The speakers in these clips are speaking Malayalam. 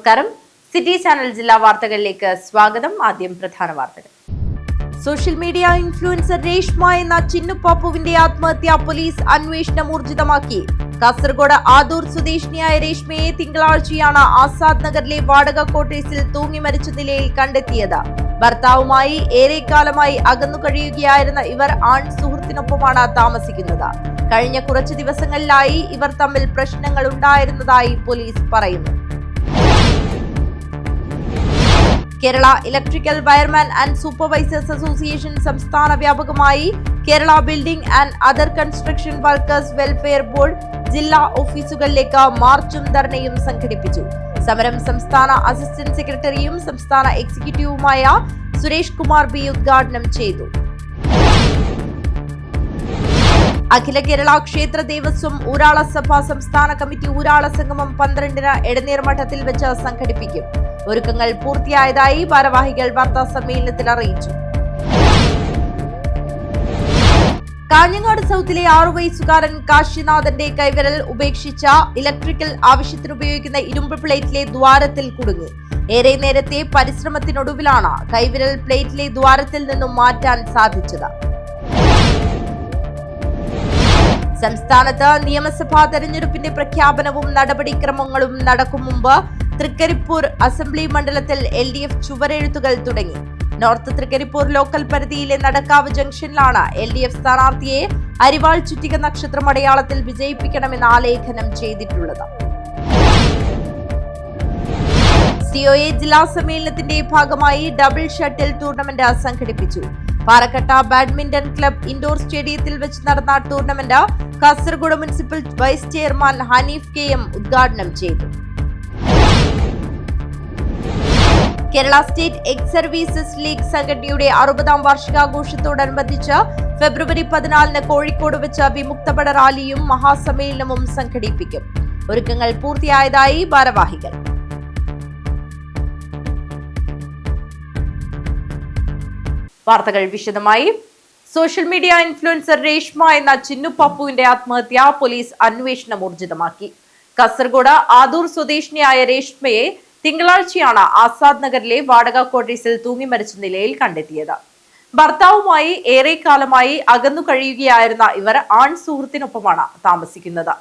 നമസ്കാരം. സിറ്റി ചാനൽ ജില്ലാ വാർത്തകളിലേക്ക് സ്വാഗതം. ആദ്യം പ്രധാന വാർത്തകൾ. സോഷ്യൽ മീഡിയ ഇൻഫ്ലുവൻസർ രേഷ്മ എന്ന ചിന്നുപാപ്പുവിന്റെ ആത്മഹത്യ പോലീസ് അന്വേഷണം ഊർജിതമാക്കി. കാസർഗോഡ് ആദൂർ സ്വദേശിനിയായ രേഷ്മയെ തിങ്കളാഴ്ചയാണ് ആസാദ് നഗറിലെ വാടക ക്വാർട്ടേഴ്സിൽ തൂങ്ങി മരിച്ച നിലയിൽ കണ്ടെത്തിയത്. ഭർത്താവുമായി ഏറെക്കാലമായി അകന്നു കഴിയുകയായിരുന്ന ഇവർ ആൺ സുഹൃത്തിനൊപ്പമാണ് താമസിക്കുന്നത്. കഴിഞ്ഞ കുറച്ചു ദിവസങ്ങളിലായി ഇവർ തമ്മിൽ പ്രശ്നങ്ങൾ ഉണ്ടായിരുന്നതായി പോലീസ് പറയുന്നു. Kerala electrical wireman and supervisors association സംസ്ഥാന വ്യാപകമായി Kerala building and other construction workers welfare board ജില്ലാ ഓഫീസുകളിലേക്ക് മാർച്ചും ധർണയും സംഘടിപ്പിച്ചു. സമരം സംസ്ഥാന അസിസ്റ്റന്റ് സെക്രട്ടറിയും സംസ്ഥാന എക്സിക്യൂട്ടീവുമായ സുരേഷ് കുമാർ ബി ഉദ്ഘാടനം ചെയ്തു. അഖില കേരള ക്ഷേത്ര ദേവസ്വം ഊരാള സഭ സംസ്ഥാന കമ്മിറ്റി ഊരാള സംഗമം 12-ന് എടനീർ മഠത്തിൽ വെച്ച് സംഘടിപ്പിക്കും. ഒരുക്കങ്ങൾ പൂർത്തിയായതായി ഭാരവാഹികൾ വാർത്താ സമ്മേളനത്തിൽ അറിയിച്ചു. കാഞ്ഞങ്ങാട് സൗത്തിലെ 6 വയസ്സുകാരൻ കാശിനാഥന്റെ കൈവിരൽ ഉപേക്ഷിച്ച ഇലക്ട്രിക്കൽ ആവശ്യത്തിനുപയോഗിക്കുന്ന ഇരുമ്പ് പ്ലേറ്റിലെ ദ്വാരത്തിൽ കുടുങ്ങി. ഏറെ നേരത്തെ പരിശ്രമത്തിനൊടുവിലാണ് കൈവിരൽ പ്ലേറ്റിലെ ദ്വാരത്തിൽ നിന്നും മാറ്റാൻ സാധിച്ചത്. സംസ്ഥാനത്ത് നിയമസഭാ തെരഞ്ഞെടുപ്പിന്റെ പ്രഖ്യാപനവും നടപടിക്രമങ്ങളും നടക്കും മുമ്പ് തൃക്കരിപ്പൂർ അസംബ്ലി മണ്ഡലത്തിൽ LDF ചുവരെഴുത്തുകൾ തുടങ്ങി. നോർത്ത് തൃക്കരിപ്പൂർ ലോക്കൽ പരിധിയിലെ നടക്കാവ് ജംഗ്ഷനിലാണ് LDF സ്ഥാനാർത്ഥിയെ അരിവാൾ ചുറ്റിക നക്ഷത്രം അടയാളത്തിൽ വിജയിപ്പിക്കണമെന്ന് ആലേഖനം ചെയ്തിട്ടുള്ളത്. COA ജില്ലാ സമ്മേളനത്തിന്റെ ഭാഗമായി ഡബിൾ ഷട്ടിൽ ടൂർണമെന്റ് സംഘടിപ്പിച്ചു. പാറക്കട്ട ബാഡ്മിന്റൺ ക്ലബ് ഇൻഡോർ സ്റ്റേഡിയത്തിൽ വെച്ച് നടന്ന tournament Kasaragod municipal vice chairman Hanif KM ഉദ്ഘാടനം ചെയ്തു. Kerala state ex services league സംഘടനയുടെ 60ാം വാർഷികാഘോഷത്തോടനുബന്ധിച്ച് ഫെബ്രുവരി 14-ന് കോഴിക്കോട് വെച്ച് വിമുക്തപട റാലിയും മഹാസമ്മേളനവും സംഘടിപ്പിക്കും. ഒരുക്കങ്ങൾ പൂർത്തിയായതായി ഭാരവാഹികൾ. വാർത്തകൾ വിശദമായി. സോഷ്യൽ മീഡിയ ഇൻഫ്ലുവൻസർ രേഷ്മ എന്ന ചിന്നുപാപ്പുവിന്റെ ആത്മഹത്യ പോലീസ് അന്വേഷണം ഊർജിതമാക്കി. കാസർഗോഡ് ആദൂർ സ്വദേശിനിയായ രേഷ്മയെ തിങ്കളാഴ്ചയാണ് ആസാദ് നഗറിലെ വാടക ക്വാർട്ടേഴ്സിൽ തൂങ്ങി മരിച്ച നിലയിൽ കണ്ടെത്തിയത്. ഭർത്താവുമായി ഏറെക്കാലമായി അകന്നു കഴിയുകയായിരുന്ന ഇവർ ആൺ സുഹൃത്തിനൊപ്പമാണ് താമസിക്കുന്നത്.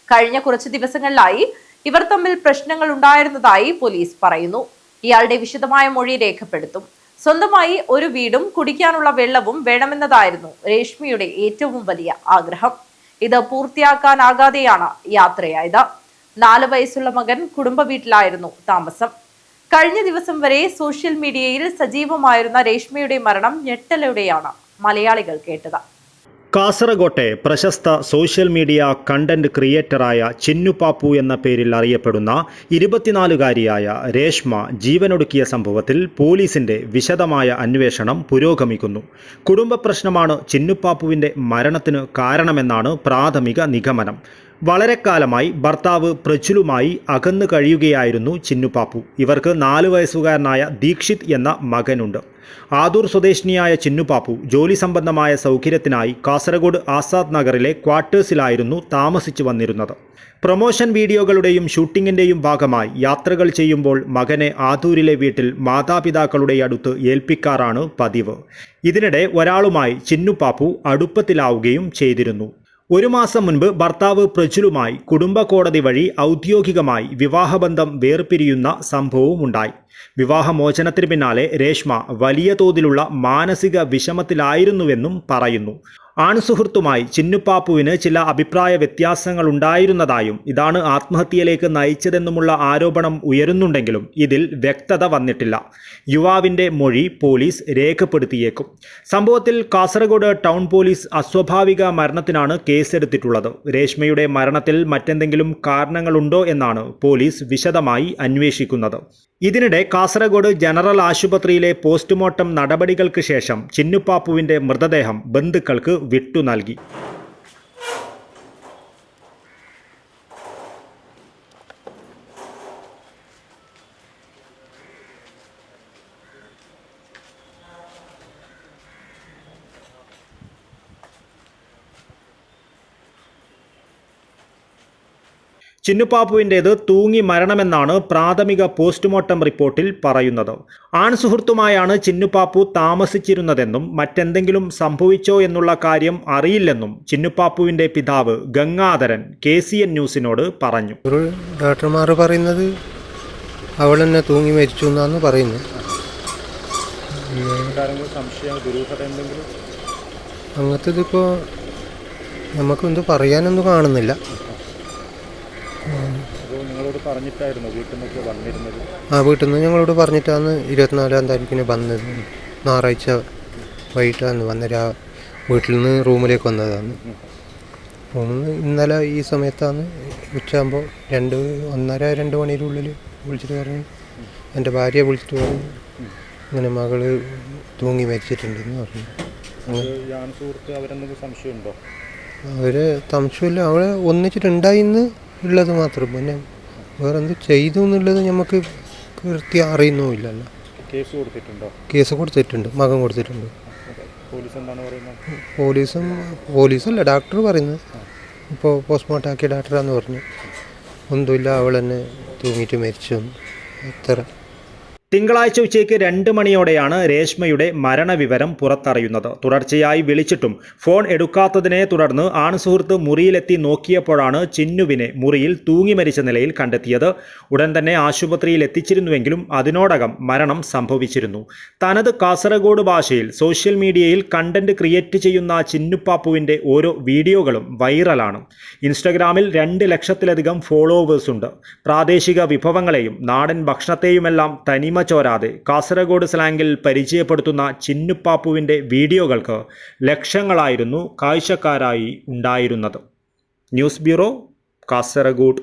കഴിഞ്ഞ കുറച്ചു ദിവസങ്ങളിലായി ഇവർ തമ്മിൽ പ്രശ്നങ്ങൾ ഉണ്ടായിരുന്നതായി പോലീസ് പറയുന്നു. ഇയാളുടെ വിശദമായ മൊഴി രേഖപ്പെടുത്തും. സ്വന്തമായി ഒരു വീടും കുടിക്കാനുള്ള വെള്ളവും വേണമെന്നതായിരുന്നു രേഷ്മയുടെ ഏറ്റവും വലിയ ആഗ്രഹം. ഇത് പൂർത്തിയാക്കാനാകാതെയാണ് യാത്രയായത്. 4 വയസ്സുള്ള മകൻ കുടുംബ വീട്ടിലായിരുന്നു താമസം. കഴിഞ്ഞ ദിവസം വരെ സോഷ്യൽ മീഡിയയിൽ സജീവമായിരുന്ന രേഷ്മയുടെ മരണം ഞെട്ടലോടെയാണ് മലയാളികൾ കേട്ടത്. കാസർഗോട്ടെ പ്രശസ്ത സോഷ്യൽ മീഡിയ കണ്ടന്റ് ക്രിയേറ്ററായ ചിന്നുപാപ്പു എന്ന പേരിൽ അറിയപ്പെടുന്ന 24-കാരിയായ രേഷ്മ ജീവനൊടുക്കിയ സംഭവത്തിൽ പോലീസിന്റെ വിശദമായ അന്വേഷണം പുരോഗമിക്കുന്നു. കുടുംബ പ്രശ്നമാണ് ചിന്നുപാപ്പുവിന്റെ മരണത്തിന് കാരണമെന്നാണ് പ്രാഥമിക നിഗമനം. വളരെക്കാലമായി ഭർത്താവ് പ്രജുലുമായി അകന്നു കഴിയുകയായിരുന്നു ചിന്നുപാപ്പു. ഇവർക്ക് 4 വയസ്സുകാരനായ ദീക്ഷിത് എന്ന മകനുണ്ട്. ആദൂർ സ്വദേശിനിയായ ചിന്നുപാപ്പു ജോലി സംബന്ധമായ സൗകര്യത്തിനായി കാസർഗോഡ് ആസാദ് നഗറിലെ ക്വാർട്ടേഴ്സിലായിരുന്നു താമസിച്ചു വന്നിരുന്നത്. പ്രൊമോഷൻ വീഡിയോകളുടെയും ഷൂട്ടിങ്ങിൻ്റെയും ഭാഗമായി യാത്രകൾ ചെയ്യുമ്പോൾ മകനെ ആദൂരിലെ വീട്ടിൽ മാതാപിതാക്കളുടെ അടുത്ത് ഏൽപ്പിക്കാറാണ് പതിവ്. ഇതിനിടെ ഒരാളുമായി ചിന്നുപാപ്പു അടുപ്പത്തിലാവുകയും ചെയ്തിരുന്നു. 1 മാസം മുൻപ് ഭർത്താവ് പ്രജുലുമായി കുടുംബ കോടതി വഴി ഔദ്യോഗികമായി വിവാഹബന്ധം വേർപിരിയുന്ന സംഭവവുമുണ്ടായി. വിവാഹമോചനത്തിന് പിന്നാലെ രേഷ്മ വലിയ തോതിലുള്ള മാനസിക വിഷമത്തിലായിരുന്നുവെന്നും പറയുന്നു. ആൺസുഹൃത്തുമായി ചിന്നുപാപ്പുവിന് ചില അഭിപ്രായ വ്യത്യാസങ്ങൾ ഉണ്ടായിരുന്നതായും ഇതാണ് ആത്മഹത്യയിലേക്ക് നയിച്ചതെന്നുമുള്ള ആരോപണം ഉയരുന്നുണ്ടെങ്കിലും ഇതിൽ വ്യക്തത വന്നിട്ടില്ല. യുവാവിൻ്റെ മൊഴി പോലീസ് രേഖപ്പെടുത്തിയേക്കും. സംഭവത്തിൽ കാസർഗോഡ് ടൗൺ പോലീസ് അസ്വാഭാവിക മരണത്തിനാണ് കേസെടുത്തിട്ടുള്ളത്. രേഷ്മയുടെ മരണത്തിൽ മറ്റെന്തെങ്കിലും കാരണങ്ങളുണ്ടോ എന്നാണ് പോലീസ് വിശദമായി അന്വേഷിക്കുന്നത്. ഇതിനിടെ കാസർഗോഡ് ജനറൽ ആശുപത്രിയിലെ പോസ്റ്റ്മോർട്ടം നടപടികൾക്ക് ശേഷം ചിന്നുപാപ്പുവിൻ്റെ മൃതദേഹം ബന്ധുക്കൾക്ക് വിട്ടു നൽകി. ചിന്നുപാപ്പുവിൻ്റേത് തൂങ്ങി മരണമെന്നാണ് പ്രാഥമിക പോസ്റ്റ്മോർട്ടം റിപ്പോർട്ടിൽ പറയുന്നത്. ആൺസുഹൃത്തുമായാണ് ചിന്നുപാപ്പു താമസിച്ചിരുന്നതെന്നും മറ്റെന്തെങ്കിലും സംഭവിച്ചോ എന്നുള്ള കാര്യം അറിയില്ലെന്നും ചിന്നുപാപ്പുവിൻ്റെ പിതാവ് ഗംഗാധരൻ KCN ന്യൂസിനോട് പറഞ്ഞു. ഡോക്ടർമാർ പറയുന്നത് അവൾ തന്നെ തൂങ്ങി മരിച്ചു എന്നാണ് പറയുന്നത്. അങ്ങനത്തേതിപ്പോൾ നമുക്കെന്ത് പറയാനൊന്നും കാണുന്നില്ല. വീട്ടിൽ നിന്ന് ഞങ്ങളോട് പറഞ്ഞിട്ടാണ് 24-ാം താരീഖിന് വന്നത്. ഞായറാഴ്ച വൈകിട്ടാണ് വീട്ടിൽ നിന്ന് റൂമിലേക്ക് വന്നതാണ്. ഇന്നലെ ഈ സമയത്താണ് ഉച്ചയാകുമ്പോൾ 1:30-2 മണിയുടെ ഉള്ളിൽ വിളിച്ചിട്ട് പറഞ്ഞു, എൻ്റെ ഭാര്യയെ വിളിച്ചിട്ട് പറഞ്ഞു ഇങ്ങനെ മകള് തൂങ്ങി മരിച്ചിട്ടുണ്ടെന്ന് പറഞ്ഞു. അവർ സംശയമില്ല, അവളെ ഒന്നിച്ചിട്ടുണ്ടായിന്ന് ഉള്ളത് മാത്രം. പിന്നെ വേറെ എന്ത് ചെയ്തു എന്നുള്ളത് നമുക്ക് കൃത്യം അറിയുന്നുമില്ലല്ലോ. കേസ് കൊടുത്തിട്ടുണ്ട്, മകൻ കൊടുത്തിട്ടുണ്ട്. പോലീസല്ല ഡോക്ടർ പറയുന്നത്. ഇപ്പോൾ പോസ്റ്റ്മോർട്ടം ആക്കിയ ഡോക്ടറാന്ന് പറഞ്ഞു ഒന്നുമില്ല, അവൾ തന്നെ തൂങ്ങിയിട്ട് മരിച്ചു. എത്ര തിങ്കളാഴ്ച ഉച്ചയ്ക്ക് 2 മണിയോടെയാണ് രേഷ്മയുടെ മരണവിവരം പുറത്തറിയുന്നത്. തുടർച്ചയായി വിളിച്ചിട്ടും ഫോൺ എടുക്കാത്തതിനെ തുടർന്ന് ആൺസുഹൃത്ത് മുറിയിലെത്തി നോക്കിയപ്പോഴാണ് ചിന്നുവിനെ മുറിയിൽ തൂങ്ങി മരിച്ച നിലയിൽ കണ്ടെത്തിയത്. ഉടൻ തന്നെ ആശുപത്രിയിൽ എത്തിച്ചിരുന്നുവെങ്കിലും അതിനോടകം മരണം സംഭവിച്ചിരുന്നു. തനത് കാസർഗോഡ് ഭാഷയിൽ സോഷ്യൽ മീഡിയയിൽ കണ്ടന്റ് ക്രിയേറ്റ് ചെയ്യുന്ന ചിന്നുപാപ്പുവിൻ്റെ ഓരോ വീഡിയോകളും വൈറലാണ്. ഇൻസ്റ്റഗ്രാമിൽ 2 ലക്ഷത്തിലധികം ഫോളോവേഴ്സ് ഉണ്ട്. പ്രാദേശിക വിഭവങ്ങളെയും നാടൻ ഭക്ഷണത്തെയുമെല്ലാം തനിമ ചോരാതെ കാസർഗോഡ് സ്ലാങ്ങിൽ പരിചയപ്പെടുത്തുന്ന ചിന്നുപാപ്പുവിൻ്റെ വീഡിയോകൾക്ക് ലക്ഷങ്ങളായിരുന്നു കാഴ്ചക്കാരായി ഉണ്ടായിരുന്നത്. News bureau, Kasaragod.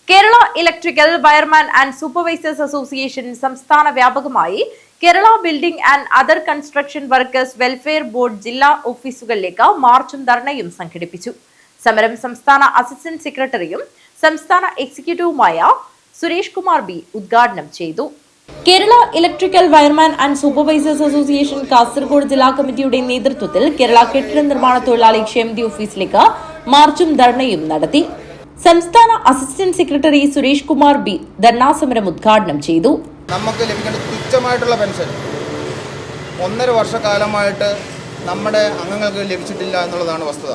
Kerala electrical wireman and supervisors association സംസ്ഥാന വ്യാപകമായി Kerala building and other construction workers welfare board ജില്ലാ ഓഫീസുകളിലേക്ക് മാർച്ചും ധർണയും സംഘടിപ്പിച്ചു. സമരം സംസ്ഥാന അസിസ്റ്റന്റ് സെക്രട്ടറിയും സംസ്ഥാന എക്സിക്യൂട്ടീവുമായ സുരേഷ് കുമാർ B ഉദ്ഘാടനം ചെയ്തു. Kerala electrical wireman and supervisors association Kasaragod ജില്ലാ കമ്മിറ്റിയുടെ നേതൃത്വത്തിൽ കേരള കെട്ടിട നിർമ്മാണ തൊഴിലാളി ക്ഷേമനിധി ഓഫീസിലേക്ക് മാർച്ചും ധർണയും നടത്തി. സംസ്ഥാന assistant secretary Suresh Kumar B dharna സമരം ഉദ്ഘാടനം ചെയ്തു. നമുക്ക് ലഭിക്കേണ്ട തുച്ഛമായിട്ടുള്ള പെൻഷൻ 1.5 വർഷക്കാലമായിട്ട് നമ്മുടെ അംഗങ്ങൾക്ക് ലഭിച്ചിട്ടില്ല എന്നുള്ളതാണ് വസ്തുത.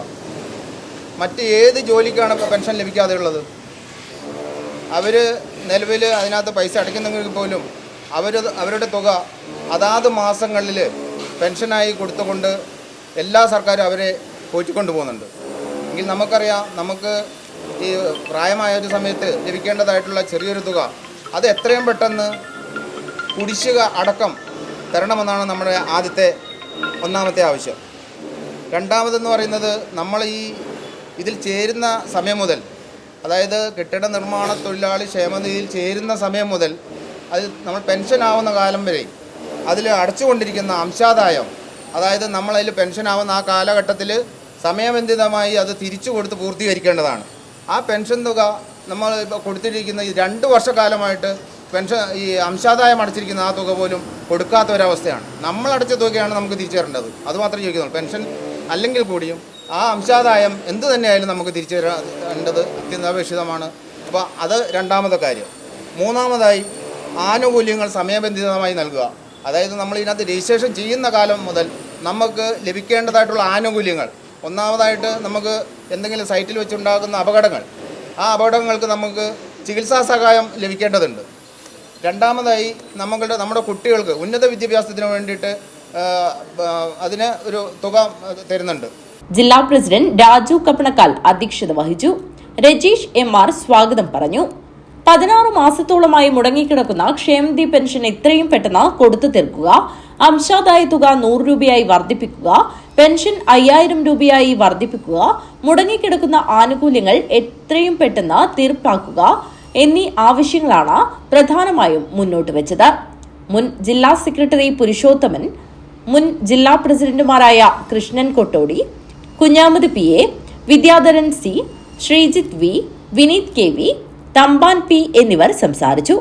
മറ്റ് ഏത് ജോലിക്കാണ് ഇപ്പോൾ പെൻഷൻ ലഭിക്കാതെയുള്ളത്? അവർ നിലവിൽ അതിനകത്ത് പൈസ അടയ്ക്കുന്നെങ്കിൽ പോലും അവരുടെ തുക അതാത് മാസങ്ങളിൽ പെൻഷനായി കൊടുത്തുകൊണ്ട് എല്ലാ സർക്കാരും അവരെ പോറ്റിക്കൊണ്ട് പോകുന്നുണ്ട്. എങ്കിൽ നമുക്കറിയാം, നമുക്ക് ഈ പ്രായമായ ഒരു സമയത്ത് ലഭിക്കേണ്ടതായിട്ടുള്ള ചെറിയൊരു തുക അത് എത്രയും പെട്ടെന്ന് കുടിശ്ശിക അടക്കം തരണമെന്നാണ് നമ്മുടെ ഒന്നാമത്തെ ആവശ്യം. രണ്ടാമതെന്ന് പറയുന്നത്, നമ്മൾ ഇതിൽ ചേരുന്ന സമയം മുതൽ, അതായത് കെട്ടിട നിർമ്മാണ തൊഴിലാളി ക്ഷേമനിധിയിൽ ചേരുന്ന സമയം മുതൽ അത് നമ്മൾ പെൻഷനാവുന്ന കാലം വരെ അതിൽ അടച്ചുകൊണ്ടിരിക്കുന്ന അംശാദായം, അതായത് നമ്മളതിൽ പെൻഷനാവുന്ന ആ കാലഘട്ടത്തിൽ സമയബന്ധിതമായി അത് തിരിച്ചു കൊടുത്ത് പൂർത്തീകരിക്കേണ്ടതാണ്. ആ പെൻഷൻ തുക നമ്മൾ ഇപ്പോൾ കൊടുത്തിരിക്കുന്ന ഈ 2 വർഷക്കാലമായിട്ട് പെൻഷൻ ഈ അംശാദായം അടച്ചിരിക്കുന്ന ആ തുക പോലും കൊടുക്കാത്ത ഒരവസ്ഥയാണ്. നമ്മൾ അടച്ച തുകയാണ് നമുക്ക് തിരിച്ചു തരേണ്ടത്. അതുമാത്രമേ ചോദിക്കുന്നുള്ളൂ. പെൻഷൻ അല്ലെങ്കിൽ കൂടിയും ആ അംശാദായം എന്ത് തന്നെയായാലും നമുക്ക് തിരിച്ചു തരേണ്ടത് അത്യന്താപേക്ഷിതമാണ്. അപ്പോൾ അത് രണ്ടാമത്തെ കാര്യം. മൂന്നാമതായി, ആനുകൂല്യങ്ങൾ സമയബന്ധിതമായി നൽകുക. അതായത് നമ്മൾ ഇതിനകത്ത് രജിസ്ട്രേഷൻ ചെയ്യുന്ന കാലം മുതൽ നമുക്ക് ലഭിക്കേണ്ടതായിട്ടുള്ള ആനുകൂല്യങ്ങൾ, ഒന്നാമതായിട്ട് നമുക്ക് എന്തെങ്കിലും സൈറ്റിൽ വെച്ചുണ്ടാകുന്ന അപകടങ്ങൾ, ആ അപകടങ്ങൾക്ക് നമുക്ക് ചികിത്സാ സഹായം ലഭിക്കേണ്ടതുണ്ട്. രണ്ടാമതായി, നമ്മുടെ കുട്ടികൾക്ക് ഉന്നത വിദ്യാഭ്യാസത്തിന് വേണ്ടിയിട്ട് അതിന് ഒരു തുക തരുന്നുണ്ട്. ജില്ലാ പ്രസിഡന്റ് രാജു കപ്പണക്കാൽ അധ്യക്ഷത വഹിച്ചു. രജീഷ് MR സ്വാഗതം പറഞ്ഞു. 16 മാസത്തോളമായി മുടങ്ങിക്കിടക്കുന്ന ക്ഷേമനിധി പെൻഷൻ എത്രയും പെട്ടെന്ന് കൊടുത്തു തീർക്കുക, അംശാദായ തുക 100 രൂപയായി വർദ്ധിപ്പിക്കുക, പെൻഷൻ 5000 രൂപയായി വർദ്ധിപ്പിക്കുക, മുടങ്ങിക്കിടക്കുന്ന ആനുകൂല്യങ്ങൾ എത്രയും പെട്ടെന്ന് തീർപ്പാക്കുക എന്നീ ആവശ്യങ്ങളാണ് പ്രധാനമായും മുന്നോട്ട് വെച്ചത്. മുൻ ജില്ലാ സെക്രട്ടറി പുരുഷോത്തമൻ, മുൻ ജില്ലാ പ്രസിഡന്റുമാരായ Krishnan Kottodi, കുഞ്ഞാമത് PA, Vidyadharan C, Sreejith V, Vineeth KV, Thampan P എന്നിവർ സംസാരിച്ചു.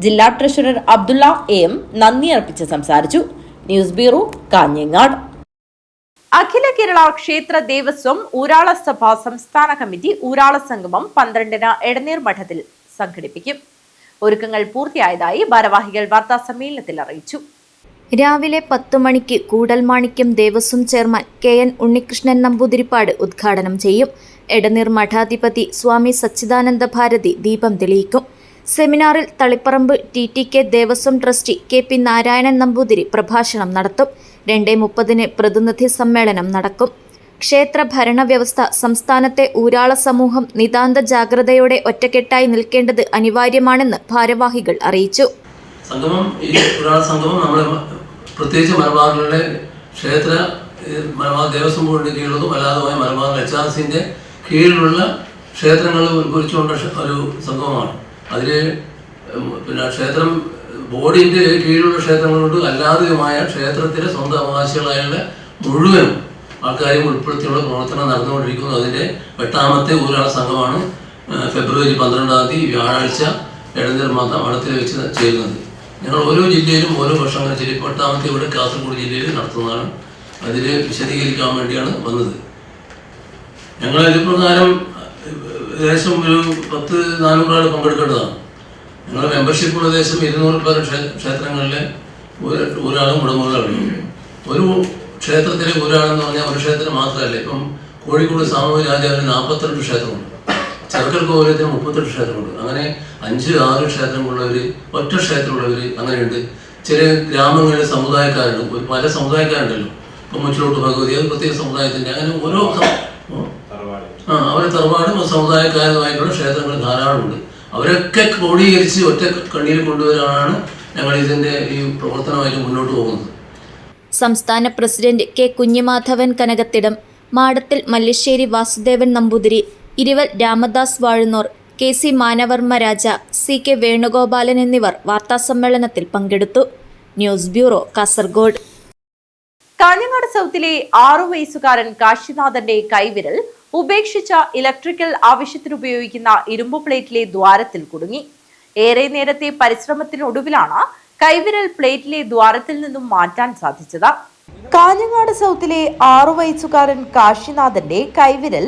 ജില്ലാ ട്രഷറർ അബ്ദുള്ള AM നന്ദി അർപ്പിച്ച് സംസാരിച്ചു. News bureau, Kanhangad. അഖില കേരള ക്ഷേത്ര ദേവസ്വം ഊരാള സഭ സംസ്ഥാന കമ്മിറ്റി ഊരാള സംഗമം 12-ന് എടനീർ മഠത്തിൽ സംഘടിപ്പിക്കും. ഒരുക്കങ്ങൾ പൂർത്തിയായതായി ഭാരവാഹികൾ വാർത്താ സമ്മേളനത്തിൽ അറിയിച്ചു. രാവിലെ 10 മണിക്ക് കൂടൽമാണിക്യം ദേവസ്വം ചെയർമാൻ KN ഉണ്ണികൃഷ്ണൻ നമ്പൂതിരിപ്പാട് ഉദ്ഘാടനം ചെയ്യും. എടനീർ മഠാധിപതി സ്വാമി സച്ചിദാനന്ദ ഭാരതി ദീപം തെളിയിക്കും. സെമിനാറിൽ Taliparamba TTK Devaswom trustee KP Narayanan Namboothiri പ്രഭാഷണം നടത്തും. 2:30-ന് പ്രതിനിധി സമ്മേളനം നടക്കും. ക്ഷേത്ര ഭരണ വ്യവസ്ഥ സംസ്ഥാനത്തെ ഊരാള സമൂഹം നിതാന്ത ജാഗ്രതയോടെ ഒറ്റക്കെട്ടായി നിൽക്കേണ്ടത് അനിവാര്യമാണെന്ന് ഭാരവാഹികൾ അറിയിച്ചു. സംഗമം നമ്മുടെ പ്രത്യേകിച്ച് മലബാറിലെ ക്ഷേത്ര മലബാർ ദേവസ്വം ബോർഡിൻ്റെ കീഴിലുള്ളതും അല്ലാതുമായ മലബാർ HRCൻ്റെ കീഴിലുള്ള ക്ഷേത്രങ്ങൾ ഉത്ഭവിച്ചുകൊണ്ട ഒരു സംഗമമാണ്. അതിൽ ക്ഷേത്രം ബോർഡിൻ്റെ കീഴിലുള്ള ക്ഷേത്രങ്ങളുണ്ട്, അല്ലാതെയുമായ ക്ഷേത്രത്തിലെ സ്വന്തം അവകാശികളായുള്ള മുഴുവൻ ആൾക്കാരെയും ഉൾപ്പെടുത്തിയുള്ള പ്രവർത്തനം നടന്നുകൊണ്ടിരിക്കുന്നു. അതിൻ്റെ 8ാമത്തെ ഊരാള സംഘമാണ് ഫെബ്രുവരി 12-ാം തീയതി വ്യാഴാഴ്ച എടനീർ മഠത്തിൽ വെച്ച് ചെയ്യുന്നത്. ഞങ്ങൾ ഓരോ ജില്ലയിലും ഓരോ വർഷം വെച്ച് 8ാമത്തെ ഇവിടെ കാസർഗോഡ് ജില്ലയിൽ നടത്തുന്നതാണ്. അതിൽ വിശദീകരിക്കാൻ വേണ്ടിയാണ് വന്നത്. ഞങ്ങൾ ഇത് പ്രകാരം ഏകദേശം ഒരു 400 ആൾ പങ്കെടുക്കേണ്ടതാണ്. ഞങ്ങൾ മെമ്പർഷിപ്പുള്ള ഏകദേശം 200 പേർ ക്ഷേത്രങ്ങളിലെ ഊരാളും ഉടമകളാണ്. ഒരു ക്ഷേത്രത്തിലെ ഊരാളെന്ന് പറഞ്ഞാൽ ഒരു ക്ഷേത്രം മാത്രമല്ല. ഇപ്പം കോഴിക്കോട് സാമൂഹ്യ രാജാവിന് 42 ക്ഷേത്രമുണ്ട്, ചെറുക്കൽ കോവിലത്തിന് 38 ക്ഷേത്രമുണ്ട്. അങ്ങനെ 5-6 ക്ഷേത്രങ്ങളുള്ളവർ, ഒറ്റ ക്ഷേത്രമുള്ളവർ അങ്ങനെയുണ്ട്. ചില ഗ്രാമങ്ങളിലെ സമുദായക്കാരുണ്ട്, പല സമുദായക്കാരുണ്ടല്ലോ. ഇപ്പം മുച്ചിലോട്ട് ഭഗവതി അത് പ്രത്യേക സമുദായത്തിൻ്റെ, അങ്ങനെ ഓരോ അവരെ തറവാടും സമുദായക്കാരുമായിട്ടുള്ള ക്ഷേത്രങ്ങൾ ധാരാളമുണ്ട്. അവരൊക്കെ ക്രോഡീകരിച്ച് ഒറ്റ കണ്ണിയിൽ കൊണ്ടുവരാനാണ് ഞങ്ങൾ ഇതിൻ്റെ ഈ പ്രവർത്തനമായിട്ട് മുന്നോട്ട് പോകുന്നത്. സംസ്ഥാന president K. Kunhimadhavan Kanakathidam, Madathil Mallisseri Vasudevan Namboothiri, Iruval Ramadas Vazhunnor, KC Manavarma Raja, CK Venugopalan എന്നിവർ വാർത്താസമ്മേളനത്തിൽ പങ്കെടുത്തു. News bureau, Kasaragod. കാഞ്ഞങ്ങാട് സൗത്തിലെ 6 വയസ്സുകാരൻ കാശിനാഥന്റെ കൈവിരൽ ഉപേക്ഷിച്ച ഇലക്ട്രിക്കൽ ആവശ്യത്തിനുപയോഗിക്കുന്ന ഇരുമ്പ് പ്ലേറ്റിലെ ദ്വാരത്തിൽ കുടുങ്ങി. ഏറെ നേരത്തെ പരിശ്രമത്തിനൊടുവിലാണ് കൈവിരൽ പ്ലേറ്റിലെ ദ്വാരത്തിൽ നിന്നും മാറ്റാൻ സാധിച്ചത്. കാഞ്ഞങ്ങാട് സൗത്തിലെ 6 വയസ്സുകാരൻ കാശിനാഥന്റെ കൈവിരൽ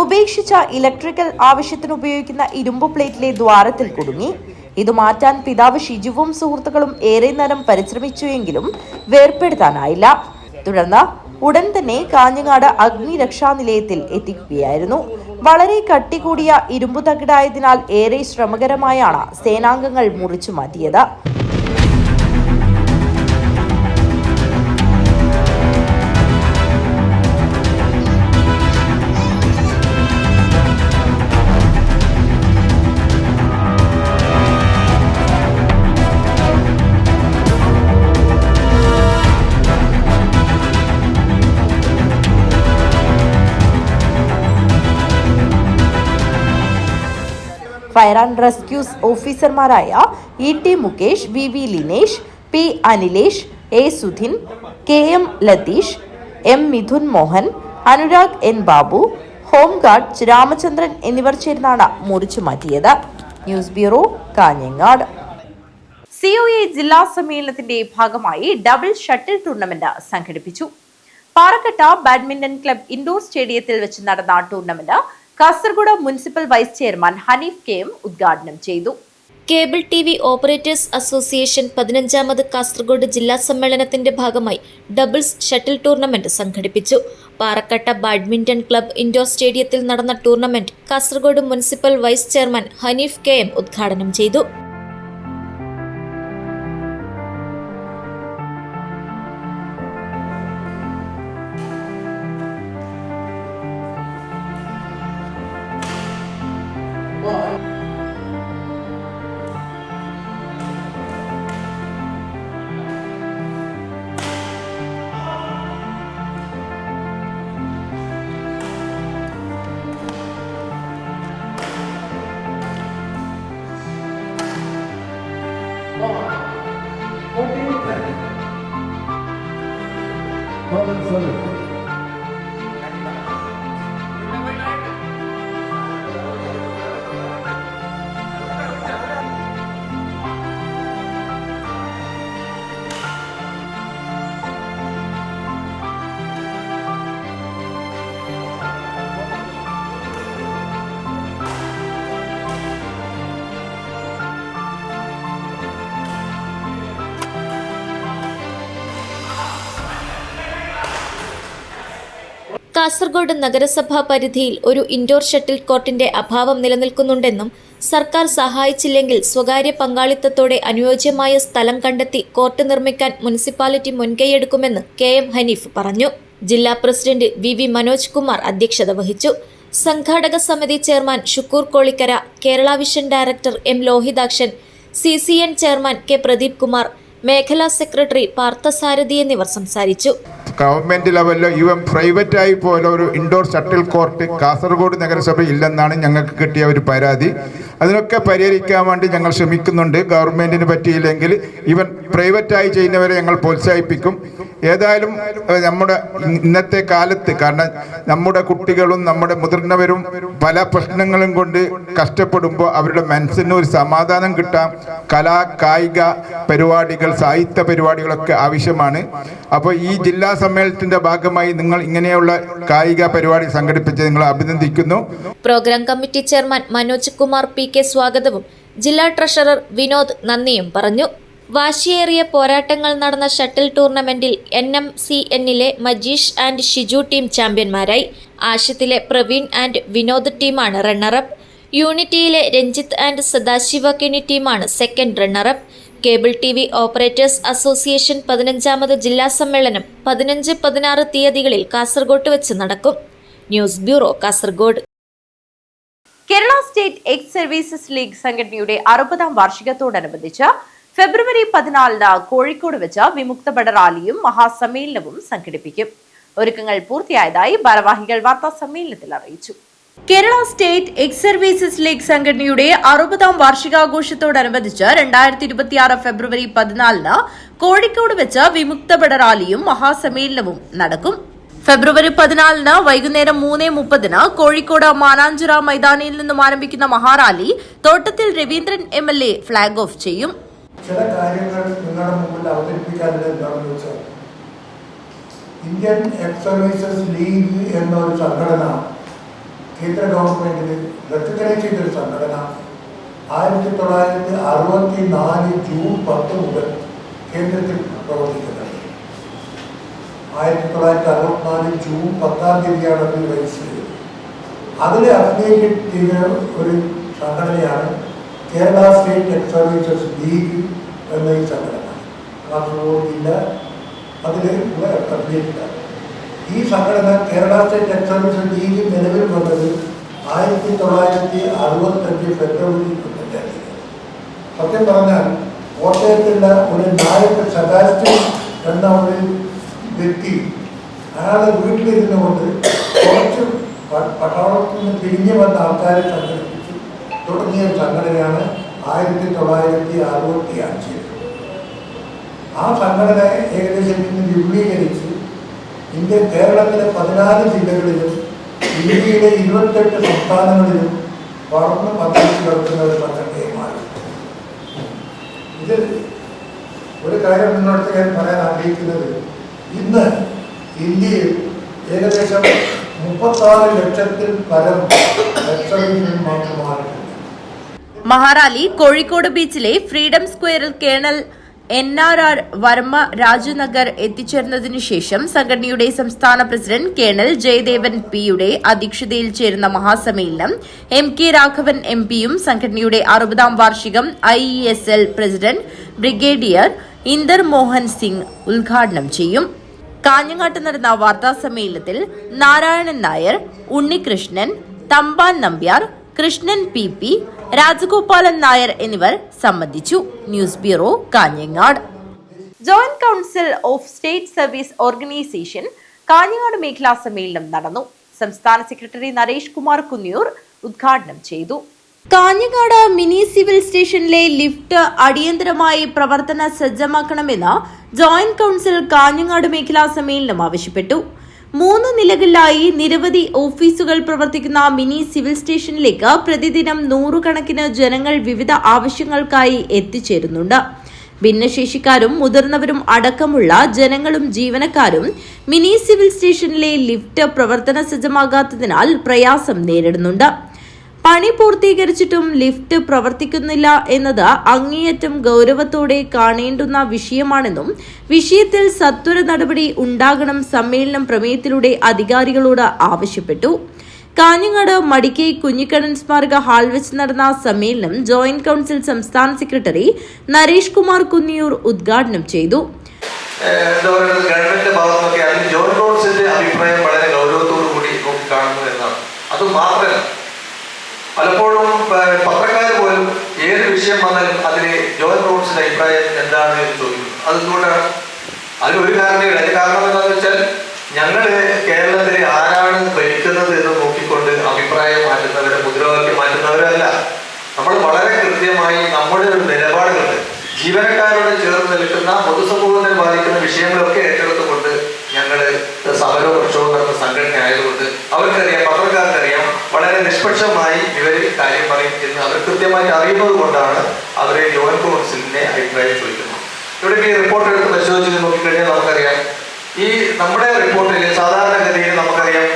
ഉപേക്ഷിച്ച ഇലക്ട്രിക്കൽ ആവശ്യത്തിനുപയോഗിക്കുന്ന ഇരുമ്പ് പ്ലേറ്റിലെ ദ്വാരത്തിൽ കുടുങ്ങി. ഇത് മാറ്റാൻ പിതാവ് ഷിജുവും സുഹൃത്തുക്കളും ഏറെ നേരം പരിശ്രമിച്ചുവെങ്കിലും വേർപെടുത്താനായില്ല. തുടർന്ന് ഉടൻ തന്നെ കാഞ്ഞങ്ങാട് അഗ്നിരക്ഷാ നിലയത്തിൽ എത്തിക്കുകയായിരുന്നു. വളരെ കട്ടി കൂടിയ ഇരുമ്പു തകിടായതിനാൽ ഏറെ ശ്രമകരമായാണ് സേനാംഗങ്ങൾ മുറിച്ചു മാറ്റിയത്. ഫയർ ആൻഡ് റെസ്ക്യൂസ് ഓഫീസർമാരായ ET Mukesh, VV Linesh, P Anilesh, A Sudhin, KM Latheesh, M Mithun Mohan, Anurag N Babu, home guard Ramachandran എന്നിവർ ചേർന്നാണ് മുറിച്ചു മാറ്റിയത്. News bureau, Kanhangad. COA ജില്ലാ സമ്മേളനത്തിന്റെ ഭാഗമായി ഡബിൾ ഷട്ടിൽ ടൂർണമെന്റ് സംഘടിപ്പിച്ചു. പാറക്കട്ട ബാഡ്മിന്റൺ ക്ലബ് ഇൻഡോർ സ്റ്റേഡിയത്തിൽ വെച്ച് നടന്ന tournament Kasaragod municipal vice chairman Hanif KM ഉദ്ഘാടനം ചെയ്തു. കേബിൾ TV ഓപ്പറേറ്റേഴ്സ് അസോസിയേഷൻ 15ാമത് കാസർഗോഡ് ജില്ലാ സമ്മേളനത്തിന്റെ ഭാഗമായി ഡബിൾസ് ഷട്ടിൽ ടൂർണമെന്റ് സംഘടിപ്പിച്ചു. പാറക്കട്ട ബാഡ്മിന്റൺ ക്ലബ് ഇൻഡോർ സ്റ്റേഡിയത്തിൽ നടന്ന tournament Kasaragod municipal vice chairman Hanif KM ഉദ്ഘാടനം ചെയ്തു. കാസർഗോഡ് നഗരസഭാ പരിധിയിൽ ഒരു ഇൻഡോർ ഷട്ടിൽ കോർട്ടിന്റെ അഭാവം നിലനിൽക്കുന്നുണ്ടെന്നും സർക്കാർ സഹായിച്ചില്ലെങ്കിൽ സ്വകാര്യ പങ്കാളിത്തത്തോടെ അനുയോജ്യമായ സ്ഥലം കണ്ടെത്തി കോർട്ട് നിർമ്മിക്കാൻ മുനിസിപ്പാലിറ്റി മുൻകൈയെടുക്കുമെന്ന് KM ഹനീഫ് പറഞ്ഞു. ജില്ലാ പ്രസിഡന്റ് VV മനോജ് കുമാർ അധ്യക്ഷത വഹിച്ചു. സംഘാടക സമിതി chairman Shukkoor Kolikkara, Kerala vision director M Lohithakshan, CCN chairman K Pradeep Kumar, മേഖലാ സെക്രട്ടറി പാർത്ഥസാരഥി എന്നിവർ സംസാരിച്ചു. ഗവൺമെൻറ് ലെവലിലോ ഈവൻ പ്രൈവറ്റായി പോലെ ഒരു ഇൻഡോർ ഷട്ടിൽ കോർട്ട് കാസർഗോഡ് നഗരസഭ ഇല്ലെന്നാണ് ഞങ്ങൾക്ക് കിട്ടിയ ഒരു പരാതി. അതിനൊക്കെ പരിഹരിക്കാൻ വേണ്ടി ഞങ്ങൾ ശ്രമിക്കുന്നുണ്ട്. ഗവൺമെൻറ്റിന് പറ്റിയില്ലെങ്കിൽ ഈവൻ പ്രൈവറ്റായി ചെയ്യുന്നവരെ ഞങ്ങൾ പ്രോത്സാഹിപ്പിക്കും. ഏതായാലും നമ്മുടെ ഇന്നത്തെ കാലത്ത്, കാരണം നമ്മുടെ കുട്ടികളും നമ്മുടെ മുതിർന്നവരും പല പ്രശ്നങ്ങളും കൊണ്ട് കഷ്ടപ്പെടുമ്പോൾ അവരുടെ മനസ്സിന് ഒരു സമാധാനം കിട്ടാൻ കലാ കായിക പരിപാടികൾ, സാഹിത്യ പരിപാടികളൊക്കെ ആവശ്യമാണ്. അപ്പോൾ ഈ ജില്ലാ സമ്മേളനത്തിന്റെ ഭാഗമായി നിങ്ങൾ ഇങ്ങനെയുള്ള കായിക പരിപാടി സംഘടിപ്പിച്ച് നിങ്ങൾ അഭിനന്ദിക്കുന്നു. Programme committee chairman Manoj Kumar PK സ്വാഗതവും ജില്ലാ ട്രഷറർ വിനോദ് നന്ദിയും പറഞ്ഞു. വാശിയേറിയ പോരാട്ടങ്ങൾ നടന്ന ഷട്ടിൽ ടൂർണമെന്റിൽ NMCNിലെ മജീഷ് ആൻഡ് ഷിജു ടീം ചാമ്പ്യന്മാരായി. ആശത്തിലെ പ്രവീൺ ആൻഡ് വിനോദ് ടീമാണ് റണ്ണറപ്പ്. യൂണിറ്റിയിലെ രഞ്ജിത്ത് ആൻഡ് സദാശിവ കെണി ടീമാണ് second runner up. Cable TV operators association 15ാമത് ജില്ലാ സമ്മേളനം 15, 16 തീയതികളിൽ കാസർഗോട്ട് വെച്ച് നടക്കും. News bureau, Kasaragod. Kerala state ex services league സംഘടനയുടെ 60ാം വാർഷികത്തോടനുബന്ധിച്ച് ഫെബ്രുവരി 14 കോഴിക്കോട് വെച്ച് വിമുക്ത ഭട റാലിയും മഹാസമ്മേളനവും സംഘടിപ്പിക്കും. ഒരുക്കങ്ങൾ പൂർത്തിയായതായി ഭാരവാഹികൾ വാർത്താ സമ്മേളനത്തിൽ അറിയിച്ചു. Kerala state ex services league സംഘടനയുടെ 60ാം വാർഷികാഘോഷത്തോടനുബന്ധിച്ച് 2026 ഫെബ്രുവരി 14 കോഴിക്കോട് വെച്ച് വിമുക്ത ഭട റാലിയും മഹാസമ്മേളനവും നടക്കും. ഫെബ്രുവരി 14 വൈകുന്നേരം 3:30 കോഴിക്കോട് മാനാഞ്ചിറ മൈതാനിയിൽ നിന്നും ആരംഭിക്കുന്ന മഹാറാലി Thottathil Raveendran MLA flag off ചെയ്യും. ചില കാര്യങ്ങൾ നിങ്ങളുടെ മുമ്പിൽ അവതരിപ്പിക്കാറുണ്ട്. എന്താണെന്ന് വെച്ചാൽ, ഇന്ത്യൻ എക്സ് സർവീസസ് ലീഗ് എന്നൊരു സംഘടന കേന്ദ്ര ഗവൺമെന്റിന് റെക്കഗ്നൈസ് ചെയ്തൊരു സംഘടന 1964 ജൂൺ 10 മുതൽ കേന്ദ്രത്തിൽ പ്രവർത്തിക്കുന്നുണ്ട്. 1964 ജൂൺ 10 തീയതിയാണ് അത് രജിസ്റ്റർ ചെയ്തത്. അതിൽ അഫിലിയേറ്റ് ചെയ്ത ഒരു സംഘടനയാണ് Kerala state ex services league എന്ന ഈ സംഘടന. കാസർഗോഡ് ജില്ല അതിൽ അഫിലിയേറ്റഡ്. ഈ സംഘടന Kerala state ex services league നിലവിൽ വന്നത് 1965 ഫെബ്രുവരി 25. സത്യം പറഞ്ഞാൽ കോട്ടയത്തുള്ള ഒരു നായക് സെബാസ്റ്റ്യൻ എന്ന ഒരു വ്യക്തി അയാളുടെ വീട്ടിലിരുന്നുകൊണ്ട് കുറച്ച് പട്ടാളത്തിൽ നിന്ന് പിരിഞ്ഞു വന്ന ആൾക്കാരെ സംഘടിപ്പിച്ചു തുടങ്ങിയ സംഘടനയാണ് 1965. ആ സംഘടന ഏകദേശം ഇന്ന് വിപുലീകരിച്ച് കേരളത്തിലെ 14 ജില്ലകളിലും ഇന്ത്യയിലെ 28 സംസ്ഥാനങ്ങളിലും വളർന്ന് പദ്ധതി നടത്തുന്ന ഒരു സംഘടനയെ മാറി. ഇത് ഒരു കാര്യം നിങ്ങളടുത്ത് ഞാൻ പറയാൻ ആഗ്രഹിക്കുന്നത്, ഇന്ന് ഇന്ത്യയിൽ ഏകദേശം 36 ലക്ഷത്തിൽ പരം എക്സർവീസസ് മാത്രമായിട്ടുണ്ട്. മഹാറാലി കോഴിക്കോട് ബീച്ചിലെ ഫ്രീഡം സ്ക്വയറിൽ കേണൽ NRR വർമ്മ രാജുനഗർ എത്തിച്ചേർന്നതിനു ശേഷം സംഘടനയുടെ സംസ്ഥാന പ്രസിഡന്റ് കേണൽ ജയദേവൻ P.യുടെ അധ്യക്ഷതയിൽ ചേരുന്ന മഹാസമ്മേളനം MK രാഘവൻ MP-യും സംഘടനയുടെ 60ാം വാർഷികം IESL president brigadier Inder Mohan Singh ഉദ്ഘാടനം ചെയ്യും. കാഞ്ഞങ്ങാട്ട് നടന്ന വാർത്താ സമ്മേളനത്തിൽ നാരായണൻ നായർ, ഉണ്ണികൃഷ്ണൻ, തമ്പാൻ നമ്പ്യാർ, കൃഷ്ണൻ PP, രാജഗോപാലൻ നായർ എന്നിവർ സംബന്ധിച്ചു. News bureau, Kanhangad. Joint council of state service organisation Kanhangad മേഖലാ സമ്മേളനം നടന്നു. സംസ്ഥാന സെക്രട്ടറി നരേഷ് കുമാർ കുന്നിയൂർ ഉദ്ഘാടനം ചെയ്തു. കാഞ്ഞങ്ങാട് മിനി സിവിൽ സ്റ്റേഷനിലെ ലിഫ്റ്റ് അടിയന്തരമായി പ്രവർത്തന സജ്ജമാക്കണമെന്ന് ജോയിന്റ് കൌൺസിൽ കാഞ്ഞങ്ങാട് മേഖലാ സമ്മേളനം ആവശ്യപ്പെട്ടു. 3 നിലകളിലായി നിരവധി ഓഫീസുകൾ പ്രവർത്തിക്കുന്ന മിനി സിവിൽ സ്റ്റേഷനിലേക്ക് പ്രതിദിനം 100 കണക്കിന് ജനങ്ങൾ വിവിധ ആവശ്യങ്ങൾക്കായി എത്തിച്ചേരുന്നുണ്ട്. ഭിന്നശേഷിക്കാരും മുതിർന്നവരും അടക്കമുള്ള ജനങ്ങളും ജീവനക്കാരും മിനി സിവിൽ സ്റ്റേഷനിലെ ലിഫ്റ്റ് പ്രവർത്തന സജ്ജമാകാത്തതിനാൽ പ്രയാസം നേരിടുന്നുണ്ട്. പണി പൂർത്തീകരിച്ചിട്ടും ലിഫ്റ്റ് പ്രവർത്തിക്കുന്നില്ല എന്നത് അങ്ങേയറ്റം ഗൗരവത്തോടെ കാണേണ്ടുന്ന വിഷയമാണെന്നും വിഷയത്തിൽ സത്വര നടപടി ഉണ്ടാകണം സമ്മേളനം പ്രമേയത്തിലൂടെ അധികാരികളോട് ആവശ്യപ്പെട്ടു. കാഞ്ഞങ്ങാട് മടിക്കൈ കുഞ്ഞിക്കണ്ണൻ സ്മാരക ഹാൾ വെച്ച് നടന്ന സമ്മേളനം ജോയിന്റ് കൌൺസിൽ സംസ്ഥാന സെക്രട്ടറി നരേഷ് കുമാർ കുന്നിയൂർ ഉദ്ഘാടനം ചെയ്തു. ഗവൺമെന്റിന്റെ ഭാഗത്തൊക്കെ അതിൽ ജോയിന്റ് കൌൺസിലിന്റെ അഭിപ്രായം വളരെ ഗൗരവത്തോടു കൂടി നോക്കിക്കാണുന്നു എന്നാണ്. അത് മാത്രമല്ല, പലപ്പോഴും പത്രക്കാർ പോലും ഏത് വിഷയം വന്നാലും അതിലെ ജോയിന്റ് കൌൺസിലിന്റെ അഭിപ്രായം എന്താണ് എന്ന് ചോദിക്കുന്നു. അതെന്തുകൊണ്ടാണ്? അതിലൊരു കാരണമില്ല. അതിന് കാരണം എന്താണെന്ന് വെച്ചാൽ ഞങ്ങള് കേരളത്തിലെ ആരാണ് ഭരിക്കുന്നത് എന്ന് നോക്കിക്കൊണ്ട് അഭിപ്രായം മാറ്റുന്നവരെ, മുദ്രാവാക്യം മാറ്റുന്നവരല്ല. നമ്മൾ വളരെ കൃത്യമായി നമ്മുടെ ഒരു നിലപാടുകൾ ജീവനക്കാരോട് ചേർന്ന് നിൽക്കുന്ന പൊതുസമൂഹത്തെ ബാധിക്കുന്ന വിഷയങ്ങളൊക്കെ ഏറ്റെടുത്തുകൊണ്ട് ഞങ്ങൾ സമരവും പ്രക്ഷോഭവും നടത്തുന്ന സംഘടന ആയതുകൊണ്ട് അവർക്കറിയാം, പത്രക്കാർക്കറിയാം, വളരെ നിഷ്പക്ഷമായി ഇവർ കാര്യം പറയും എന്ന് അവർ കൃത്യമായിട്ട് അറിയുന്നത് കൊണ്ടാണ് അവരെ ജോയിന്റ് കൗൺസിലിന്റെ അഭിപ്രായം ചോദിക്കുന്നത്. ഇവിടെ ഈ റിപ്പോർട്ട് എടുത്ത് പരിശോധിച്ച് നോക്കിക്കഴിഞ്ഞാൽ നമുക്കറിയാം, ഈ നമ്മുടെ റിപ്പോർട്ടിൽ സാധാരണഗതിയിൽ നമുക്കറിയാം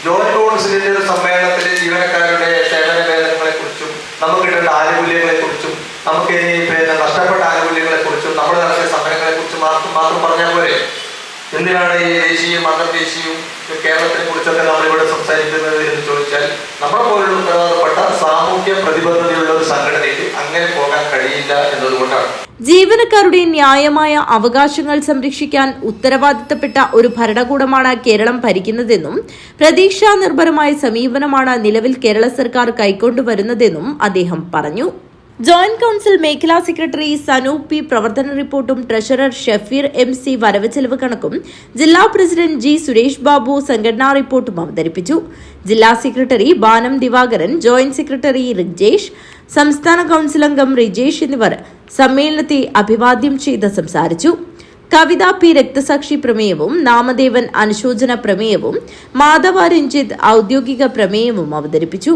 ജോയിന്റ് കൗൺസിലിന്റെ ഒരു സമ്മേളനത്തിൽ ജീവനക്കാരുടെ സേവന വേതനങ്ങളെ കുറിച്ചും നമുക്ക് കിട്ടേണ്ട ആനുകൂല്യങ്ങളെ കുറിച്ചും നമുക്ക് ഇനി നഷ്ടപ്പെട്ട ആനുകൂല്യങ്ങളെ കുറിച്ചും നമ്മൾ നടത്തിയ സമരങ്ങളെ കുറിച്ചും മാത്രം പറഞ്ഞാൽ പോരെ? എന്തിനാണ് ഈ ദേശീയവും അന്തർദേശീയവും കേരളത്തിനെ കുറിച്ചൊക്കെ നമ്മളിവിടെ സംസാരിക്കുന്നത് എന്ന് ചോദിച്ചാൽ നമ്മളെ പോലുള്ള ഉത്തരവാദപ്പെട്ട സാമൂഹ്യ പ്രതിബദ്ധതയുള്ള ഒരു സംഘടനയ്ക്ക് അങ്ങനെ പോകാൻ കഴിയില്ല എന്നതുകൊണ്ടാണ്. ജീവനക്കാരുടെ ന്യായമായ അവകാശങ്ങൾ സംരക്ഷിക്കാൻ ഉത്തരവാദിത്തപ്പെട്ട ഒരു ഭരണകൂടമാണ് കേരളം ഭരിക്കുന്നതെന്നും പ്രതീക്ഷാ നിർഭരമായ സമീപനമാണ് നിലവിൽ കേരള സർക്കാർ കൈക്കൊണ്ടുവരുന്നതെന്നും അദ്ദേഹം പറഞ്ഞു. ജോയിന്റ് കൌൺസിൽ മേഖലാ സെക്രട്ടറി സനു പി പ്രവർത്തന റിപ്പോർട്ടും ട്രഷറർ ഷഫീർ MC വരവ് ചെലവ് കണക്കും ജില്ലാ പ്രസിഡന്റ് G സുരേഷ് ബാബു സംഘടനാ റിപ്പോർട്ടും അവതരിപ്പിച്ചു. ജില്ലാ secretary ബാനം Divakaran, joint secretary Rijesh, സംസ്ഥാന കൌൺസിൽ അംഗം റിജേഷ് എന്നിവർ സമ്മേളനത്തെ അഭിവാദ്യം ചെയ്ത് സംസാരിച്ചു. കവിത P രക്തസാക്ഷി പ്രമേയവും നാമദേവൻ അനുശോചന പ്രമേയവും മാധവ രഞ്ജിത്ത് ഔദ്യോഗിക പ്രമേയവും അവതരിപ്പിച്ചു.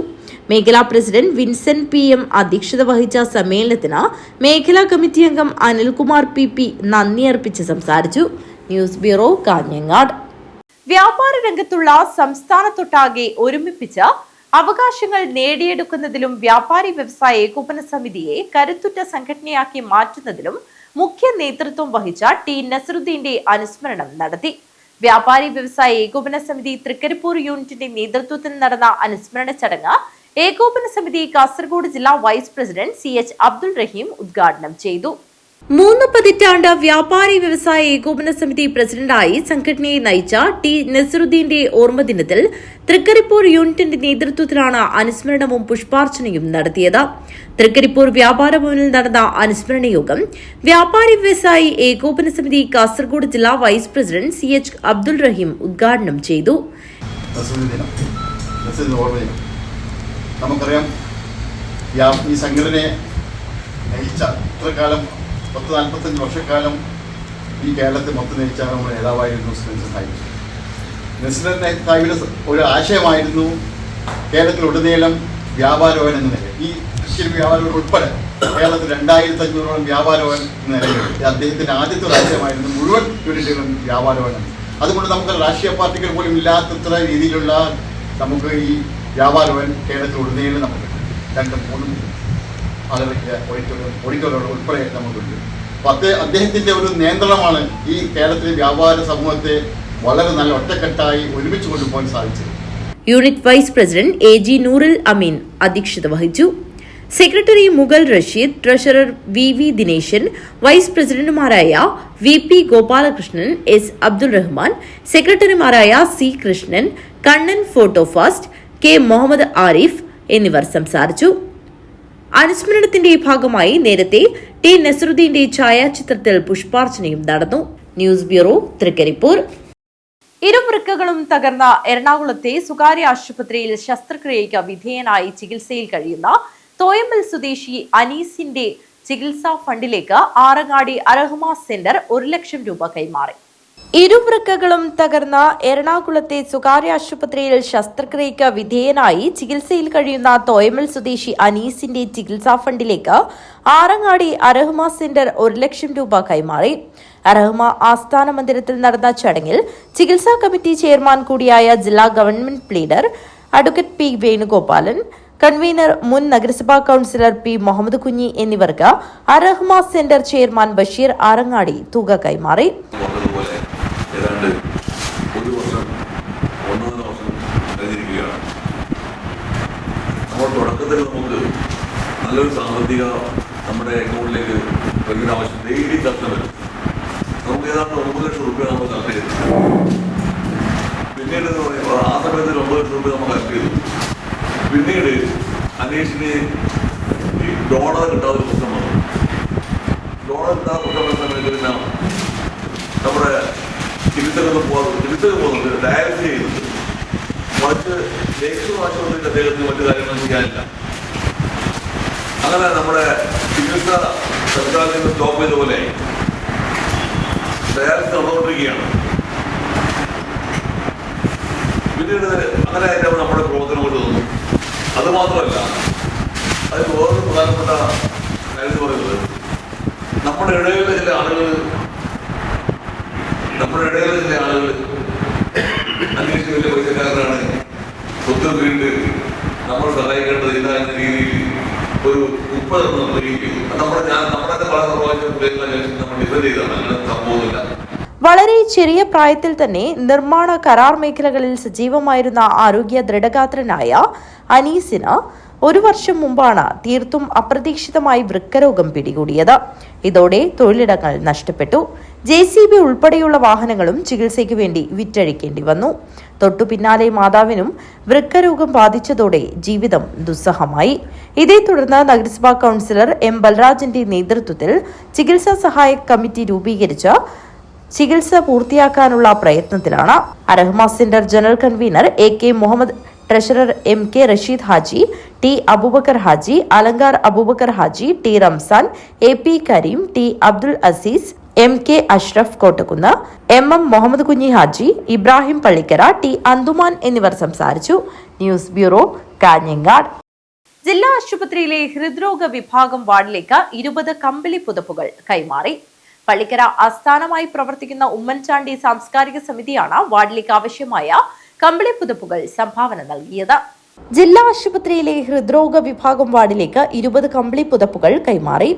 മേഖലാ പ്രസിഡന്റ് വിൻസെന്റ് PM അധ്യക്ഷത വഹിച്ച സമ്മേളനത്തിന് മേഖലാ കമ്മിറ്റി അംഗം അനിൽകുമാർ PP നന്ദി അർപ്പിച്ച് സംസാരിച്ചു. News bureau, Kanhangad. വ്യാപാര രംഗത്തുള്ള സംസ്ഥാനത്തൊട്ടാകെ ഒരുമിപ്പിച്ച് അവകാശങ്ങൾ നേടിയെടുക്കുന്നതിലും വ്യാപാരി വ്യവസായ ഏകോപന സമിതിയെ കരുത്തുറ്റ സംഘടനയാക്കി മാറ്റുന്നതിലും മുഖ്യ നേതൃത്വം വഹിച്ച T നസറുദ്ദീന്റെ അനുസ്മരണം നടത്തി. വ്യാപാരി വ്യവസായ ഏകോപന സമിതി തൃക്കരിപ്പൂർ യൂണിറ്റിന്റെ നേതൃത്വത്തിൽ നടന്ന അനുസ്മരണ ചടങ്ങ് ഏകോപന സമിതി കാസർഗോഡ് ജില്ലാ വൈസ് പ്രസിഡന്റ് CH അബ്ദുൾ റഹീം ഉദ്ഘാടനം ചെയ്തു. 3 പതിറ്റാണ്ട് വ്യാപാരി വ്യവസായ ഏകോപന സമിതി പ്രസിഡന്റായി സംഘടനയെ നയിച്ച T നസറുദ്ദീന്റെ ഓർമ്മദിനത്തിൽ തൃക്കരിപ്പൂർ യൂണിറ്റിന്റെ നേതൃത്വത്തിലാണ് അനുസ്മരണവും പുഷ്പാർച്ചനയും നടത്തിയത്. തൃക്കരിപ്പൂർ വ്യാപാര ഭവനിൽ നടന്ന അനുസ്മരണ യോഗം വ്യാപാരി വ്യവസായി ഏകോപന സമിതി കാസർഗോഡ് ജില്ലാ വൈസ് പ്രസിഡന്റ് CH അബ്ദുൾ റഹീം ഉദ്ഘാടനം ചെയ്തു. നമുക്കറിയാം, ഈ സംഘടനയെ നയിച്ച ഇത്രകാലം 10-45 വർഷക്കാലം ഈ കേരളത്തെ മൊത്തം നയിച്ച നമ്മുടെ നേതാവായിരുന്നു നസ്രൻ സാഹിബിന്റെ ഒരു ആശയമായിരുന്നു കേരളത്തിലുടനീളം വ്യാപാരഭവൻ എന്ന നിലയിൽ, ഈ കൃഷി വ്യാപാരഭവൻ ഉൾപ്പെടെ കേരളത്തിൽ 2500ഓളം വ്യാപാരഭവൻ എന്ന നിലയിൽ അദ്ദേഹത്തിന്റെ ആദ്യത്തെ ഒരു ആശയമായിരുന്നു മുഴുവൻ യൂണിറ്റുകളും വ്യാപാരഭവൻ. അതുകൊണ്ട് നമുക്ക് രാഷ്ട്രീയ പാർട്ടികൾ പോലും ഇല്ലാത്തത്ര രീതിയിലുള്ള നമുക്ക് ഈ വ്യാപാരഭവൻ കേരളത്തിലുടനീളം നമുക്ക് 2-3 ആളുകളുടെ ഓഡിറ്റോറിയം ഉൾപ്പെടെ നമുക്കുണ്ട്. അപ്പോൾ അദ്ദേഹത്തിന്റെ ഒരു നിയന്ത്രണമാണ് ഈ കേരളത്തിലെ വ്യാപാര സമൂഹത്തെ വളരെ നല്ല ഒറ്റക്കെട്ടായി ഒരുമിച്ച് കൊണ്ടുപോകാൻ സാധിച്ചത്. Unit wise president AG Noorul Ameen അധ്യക്ഷത വഹിച്ചു. Secretary Mughal Rasheed, treasurer VV Dineshan, vice പ്രസിഡന്റുമാരായ VP ഗോപാലകൃഷ്ണൻ, S അബ്ദുൾ റഹ്മാൻ, സെക്രട്ടറിമാരായ C Krishnan, Kannan photo fast, K Muhammad Arif എന്നിവർ സംസാരിച്ചു. അനുസ്മരണത്തിന്റെ ഭാഗമായി നേരത്തെ T നസറുദ്ദീന്റെ ഛായാചിത്രത്തിൽ പുഷ്പാർച്ചനയും നടന്നു. News bureau, Trikaripur. ഇരുവൃക്കകളും തകർന്ന എറണാകുളത്തെ സ്വകാര്യ ആശുപത്രിയിൽ ശസ്ത്രക്രിയയ്ക്ക് വിധേയനായി ചികിത്സയിൽ കഴിയുന്ന തോയമ്പൽ സ്വദേശി അനീസിന്റെ ചികിത്സാ ഫണ്ടിലേക്ക് ആറങ്ങാടി അർഹമ സെന്റർ 1 ലക്ഷം രൂപ കൈമാറി. ഇരുവൃക്കകളും തകർന്ന എറണാകുളത്തെ സ്വകാര്യ ആശുപത്രിയിൽ ശസ്ത്രക്രിയയ്ക്ക് വിധേയനായി ചികിത്സയിൽ കഴിയുന്ന തോയമൽ സ്വദേശി അനീസിന്റെ ചികിത്സാ ഫണ്ടിലേക്ക് ആറങ്ങാടി അർഹമ സെന്റർ 1 ലക്ഷം രൂപ കൈമാറി. അർഹമ ആസ്ഥാന മന്ദിരത്തിൽ നടന്ന ചടങ്ങിൽ ചികിത്സാ കമ്മിറ്റി ചെയർമാൻ കൂടിയായ ജില്ലാ government pleader advocate P Venugopalan, convener മുൻ നഗരസഭാ കൌൺസിലർ പി മുഹമ്മദ് കുഞ്ഞി എന്നിവർക്ക് അറഹ്മ സെന്റർ ചെയർമാൻ ബഷീർ ആറങ്ങാടി തുക കൈമാറി. തുടക്കത്തിൽ നമുക്ക് നല്ലൊരു സാമ്പത്തിക നമ്മുടെ അക്കൗണ്ടിലേക്ക് വരുന്ന ആവശ്യം ഡെയിലി തരണം വരും. നമുക്ക് ഏതാണ്ട് 9 ലക്ഷം രൂപ നമ്മൾ കളക്ട് ചെയ്തു. പിന്നീട് ആ സമയത്ത് 9 ലക്ഷം രൂപ നമ്മൾ കളക്ട് ചെയ്തു. പിന്നീട് അനീഷിന് ഈ ഡോളർ കിട്ടാതെ പ്രശ്നം വന്നു. ഡോളർ കിട്ടാതെ പ്രശ്നം സമയത്ത് പിന്നെ നമ്മുടെ ചികിത്സകൾ പോകുന്നുണ്ട്, ഡയാലിസിസ് ചെയ്യുന്നുണ്ട്. മറ്റ് ലേഖന ആശുപത്രിയിൽ അദ്ദേഹത്തിന് മറ്റു കാര്യങ്ങൾ ചെയ്യാനില്ല. അങ്ങനെ നമ്മുടെ ചികിത്സ സർക്കാരിൽ നിന്ന് സ്റ്റോപ്പ് ചെയ്ത പോലെ ഡയാലിസിസ് നടന്നുകൊണ്ടിരിക്കുകയാണ്. പിന്നീട് അങ്ങനെ ആയിട്ട് നമ്മുടെ പ്രവർത്തനം കൊണ്ട് തോന്നും. അതുമാത്രമല്ല, അതിൽ വേറൊരു പ്രധാനപ്പെട്ട കാര്യം എന്ന് പറയുന്നത് നമ്മുടെ ഇടയിലെ ചില ആളുകൾ അന്വേഷിച്ച് വലിയ പൈസക്കാരനാണ്, സ്വന്തം വീട് നമ്മൾ സഹായിക്കേണ്ടത് ഇല്ല എന്ന രീതിയിൽ ഒരു ഉപ്പതം നിർവഹിക്കും. നമ്മുടെ പല നിർവഹിച്ച നമ്മൾ ഡിഫൻഡ് ചെയ്താണ്. അങ്ങനെ സംഭവമില്ല. വളരെ ചെറിയ പ്രായത്തിൽ തന്നെ നിർമ്മാണ കരാർ മേഖലകളിൽ സജീവമായിരുന്ന ആരോഗ്യ ദൃഢഗാത്രനായ അനീസിന് 1 വർഷം മുമ്പാണ് തീർത്തും അപ്രതീക്ഷിതമായി വൃക്കരോഗം പിടികൂടിയത്. ഇതോടെ തൊഴിലിടങ്ങൾ നഷ്ടപ്പെട്ടു. JCB ഉൾപ്പെടെയുള്ള വാഹനങ്ങളും ചികിത്സയ്ക്ക് വേണ്ടി വിറ്റഴിക്കേണ്ടി വന്നു. തൊട്ടു പിന്നാലെ മാതാവിനും വൃക്കരോഗം ബാധിച്ചതോടെ ജീവിതം ദുസ്സഹമായി. ഇതേ തുടർന്ന് നഗരസഭാ കൌൺസിലർ M. ബൽരാജിന്റെ നേതൃത്വത്തിൽ ചികിത്സാ സഹായ കമ്മിറ്റി രൂപീകരിച്ച് ചികിത്സ പൂർത്തിയാക്കാനുള്ള പ്രയത്നത്തിലാണ്. Arahma centre general convener AK Muhammad, treasurer MK Rasheed Haji, T. Abubakar Haji, Alankar Abubakar Haji, T. Ramzan, AP Kareem, T. Abdul Azeez, MK Ashraf Kottakkunnu, MM Muhammad Kunhi Haji, Ibrahim Pallikkara, T. Anthuman എന്നിവർ സംസാരിച്ചു. News bureau, Kanhangad. ജില്ലാ ആശുപത്രിയിലെ ഹൃദ്രോഗ വിഭാഗം വാർഡിലേക്ക് 20 കമ്പിളി പുതപ്പുകൾ കൈമാറി. പള്ളിക്കര ആസ്ഥാനമായി പ്രവർത്തിക്കുന്ന ഉമ്മൻചാണ്ടി സാംസ്കാരിക സമിതിയാണ് വാർഡിലേക്ക് ആവശ്യമായ കമ്പിളി പുതപ്പുകൾ സംഭാവന നൽകിയത്. ജില്ലാ ആശുപത്രിയിലെ ഹൃദ്രോഗ വിഭാഗം വാർഡിലേക്ക് 20 കമ്പിളി പുതപ്പുകൾ കൈമാറി.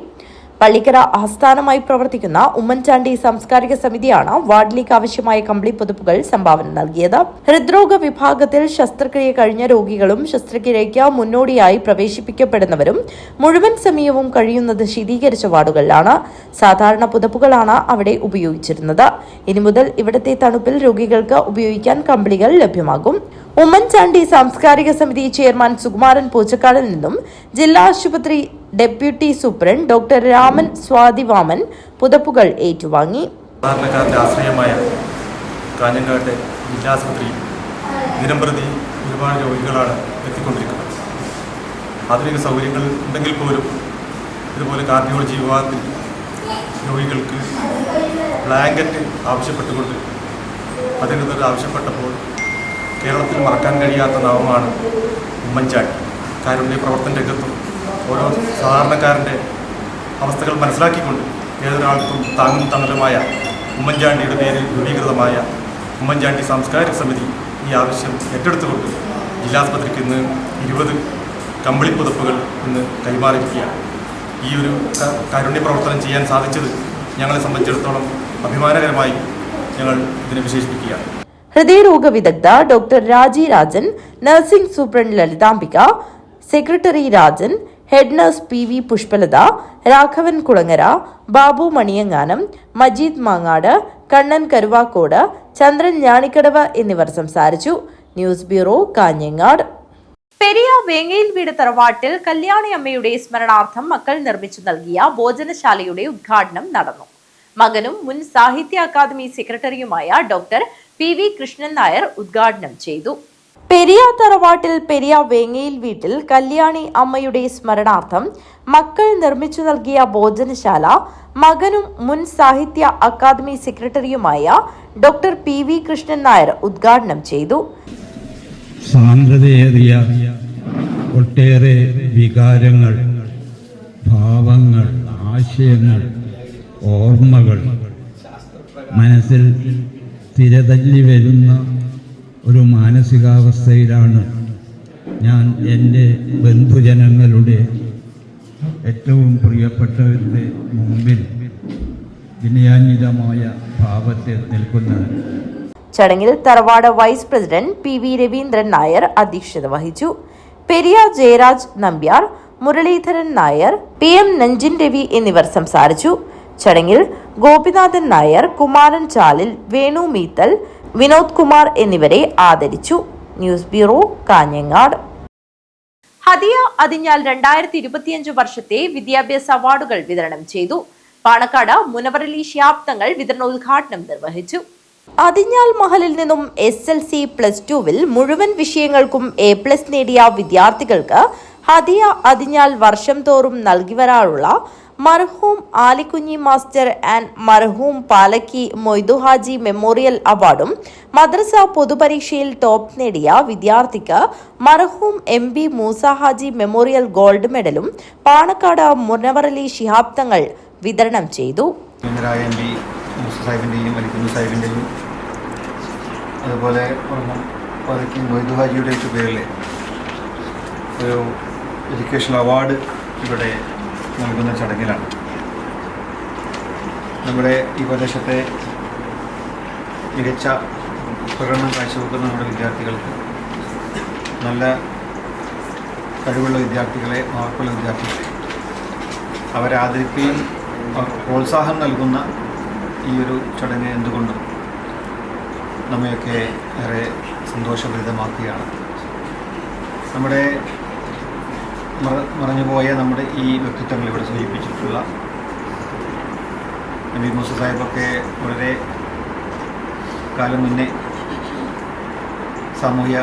പള്ളിക്കര ആസ്ഥാനമായി പ്രവർത്തിക്കുന്ന ഉമ്മൻചാണ്ടി സാംസ്കാരിക സമിതിയാണ് വാർഡിലേക്ക് ആവശ്യമായ കമ്പിളി പുതപ്പുകൾ സംഭാവന നൽകിയത്. ഹൃദ്രോഗ വിഭാഗത്തിൽ ശസ്ത്രക്രിയ കഴിഞ്ഞ രോഗികളും ശസ്ത്രക്രിയയ്ക്ക് മുന്നോടിയായി പ്രവേശിപ്പിക്കപ്പെടുന്നവരും മുഴുവൻ സമയവും കഴിയുന്നത് ശീതീകരിച്ച വാർഡുകളിലാണ്. സാധാരണ പുതപ്പുകളാണ് അവിടെ ഉപയോഗിച്ചിരുന്നത്. ഇനി മുതൽ ഇവിടത്തെ തണുപ്പിൽ രോഗികൾക്ക് ഉപയോഗിക്കാൻ കമ്പിളികൾ ലഭ്യമാകും. ഉമ്മൻചാണ്ടി സാംസ്കാരിക സമിതി ചെയർമാൻ സുകുമാരൻ പൂച്ചക്കാടിൽ നിന്നും ജില്ലാ ആശുപത്രി ഡെപ്യൂട്ടി സൂപ്രണ്ട് ഡോക്ടർ രാമൻ സ്വാതിവാമൻ പുതപ്പുകൾ ഏറ്റുവാങ്ങി. സാധാരണക്കാരുടെ ആശ്രയമായ കാഞ്ഞങ്ങാട്ടെ ജില്ലാശുപത്രിയിൽ ദിനംപ്രതി ഒരുപാട് രോഗികളാണ് എത്തിക്കൊണ്ടിരിക്കുന്നത്. ആധുനിക സൗകര്യങ്ങൾ ഉണ്ടെങ്കിൽ പോലും ഇതുപോലെ കാർഡിയോളജി വിഭാഗത്തിൽ രോഗികൾക്ക് ബ്ലാങ്കറ്റ് ആവശ്യപ്പെട്ടുകൊണ്ട് അധികൃതർ ആവശ്യപ്പെട്ടപ്പോൾ കേരളത്തിൽ മറക്കാൻ കഴിയാത്ത നാമമാണ് ഉമ്മൻചാണ്ടി. കാരുണ്യ പ്രവർത്തന രംഗത്തും ഓരോ സാധാരണക്കാരൻ്റെ അവസ്ഥകൾ മനസ്സിലാക്കിക്കൊണ്ട് ഏതൊരാൾക്കും താങ്ങും തണലുമായ ഉമ്മൻചാണ്ടിയുടെ പേരിൽ രൂപീകൃതമായ ഉമ്മൻചാണ്ടി സാംസ്കാരിക സമിതി ഈ ആവശ്യം ഏറ്റെടുത്തുകൊണ്ട് ജില്ലാസ്പത്രിക്ക് ഇന്ന് 20 കമ്പിളി പുതപ്പുകൾ ഇന്ന് കൈമാറിയിരിക്കുകയാണ്. ഈ ഒരു കാരുണ്യ പ്രവർത്തനം ചെയ്യാൻ സാധിച്ചത് ഞങ്ങളെ സംബന്ധിച്ചിടത്തോളം അഭിമാനകരമായി ഞങ്ങൾ ഇതിനെ വിശേഷിപ്പിക്കുകയാണ്. ഹൃദയരോഗ വിദഗ്ധ doctor Raji Rajan, nursing superintendent Lalithambika, secretary Rajan, head nurse PV Pushpalatha, Raghavan Kulangara, Babu മണിയങ്ങാനം, മജീദ് മാങ്ങാട്, കണ്ണൻ കരുവാക്കോട്, ചന്ദ്രൻ ഞാണിക്കടവ് എന്നിവർ സംസാരിച്ചു. News bureau, Kanhangad. പെരിയ വേങ്ങയിൽ വീട് തറവാട്ടിൽ കല്യാണി അമ്മയുടെ സ്മരണാർത്ഥം മക്കൾ നിർമ്മിച്ചു നൽകിയ ഭോജനശാലയുടെ ഉദ്ഘാടനം നടന്നു. മകനും മുൻ സാഹിത്യ അക്കാദമി സെക്രട്ടറിയുമായ ഡോക്ടർ PV കൃഷ്ണൻ നായർ ഉദ്ഘാടനം ചെയ്തു. പെരിയ തറവാട്ടിൽ പെരിയ വേങ്ങയിൽ വീട്ടിൽ കല്യാണി അമ്മയുടെ സ്മരണാർത്ഥം മക്കൾ നിർമ്മിച്ചു നൽകിയ ഭോജനശാല മകനും മുൻ സാഹിത്യ അക്കാദമി സെക്രട്ടറിയുമായ ഡോക്ടർ PV കൃഷ്ണൻ നായർ ഉദ്ഘാടനം ചെയ്തു. സാന്ദ്രതയേറിയ ഒട്ടേറെ വികാരങ്ങൾ, ഭാവങ്ങൾ, ആശയങ്ങൾ, ഓർമ്മകൾ മനസ്സിൽ തിരതല്ലി വരുന്ന ഒരു മാനസികാവസ്ഥയിലാണ് ഞാൻ എൻ്റെ ബന്ധുജനങ്ങളുടെ ഏറ്റവും പ്രിയപ്പെട്ടവരുടെ മുമ്പിൽ വിനയാന്വിതമായ ഭാവത്തിൽ നിൽക്കുന്നത്. ചടങ്ങിൽ തറവാട് vice president PV Raveendran Nair അധ്യക്ഷത വഹിച്ചു. പെരിയ ജയരാജ് നമ്പ്യാർ, മുരളീധരൻ നായർ, PM നഞ്ചിൻ രവി എന്നിവർ സംസാരിച്ചു. ചടങ്ങിൽ ഗോപിനാഥൻ നായർ, കുമാരൻ ചാലിൽ, വേണു മീത്തൽ, വിനോദ് കുമാർ എന്നിവരെ ആദരിച്ചു. News bureau, Kanhangad. ഹദിയ അതിഞ്ഞാൽ 2025 വർഷത്തെ വിദ്യാഭ്യാസ അവാർഡുകൾ വിതരണം ചെയ്തു. പാണക്കാട് മുനവറലി ശിഹാബ് തങ്ങൾ വിതരണോദ്ഘാടനം നിർവഹിച്ചു. അതിഞ്ഞാൽ മഹലിൽ നിന്നും SLC+2 മുഴുവൻ വിഷയങ്ങൾക്കും A+ നേടിയ വിദ്യാർത്ഥികൾക്ക് ഹദിയ അതിഞ്ഞാൽ വർഷം തോറും നൽകി വരാറുള്ള മർഹൂം ആലിക്കുഞ്ഞി മാസ്റ്റർ ആൻഡ് മർഹൂം പാലക്കി മൊയ്തു ഹാജി മെമ്മോറിയൽ അവാർഡും മദ്രസ പൊതുപരീക്ഷയിൽ ടോപ്പ് നേടിയ വിദ്യാർത്ഥിക്ക് മർഹൂം MB Moosa Haji memorial gold മെഡലും പാണക്കാട് മുനവറലി ശിഹാബ് തങ്ങൾ വിതരണം ചെയ്തു. അതുപോലെ മൊയ്തു ഹാജിയുടെ പേരിൽ ഒരു എഡ്യൂക്കേഷൻ അവാർഡ് ഇവിടെ നൽകുന്ന ചടങ്ങിലാണ്. നമ്മുടെ ഈ പ്രദേശത്തെ മികച്ച പ്രകടനം കാഴ്ചവെക്കുന്ന നമ്മുടെ വിദ്യാർത്ഥികൾക്ക്, നല്ല കഴിവുള്ള വിദ്യാർത്ഥികളെ, മാർക്കുള്ള വിദ്യാർത്ഥികളെ അവരെ ആദരിക്കുകയും അവർക്ക് പ്രോത്സാഹനം നൽകുന്ന ഈ ഒരു ചടങ്ങ് എന്തുകൊണ്ടും നമ്മയൊക്കെ ഏറെ സന്തോഷഭരിതമാക്കുകയാണ്. നമ്മുടെ മറഞ്ഞുപോയ നമ്മുടെ ഈ വ്യക്തിത്വങ്ങൾ ഇവിടെ സൂചിപ്പിച്ചിട്ടുള്ള MB മൂസ സാഹിബൊക്കെ വളരെ കാലം മുന്നേ സാമൂഹ്യ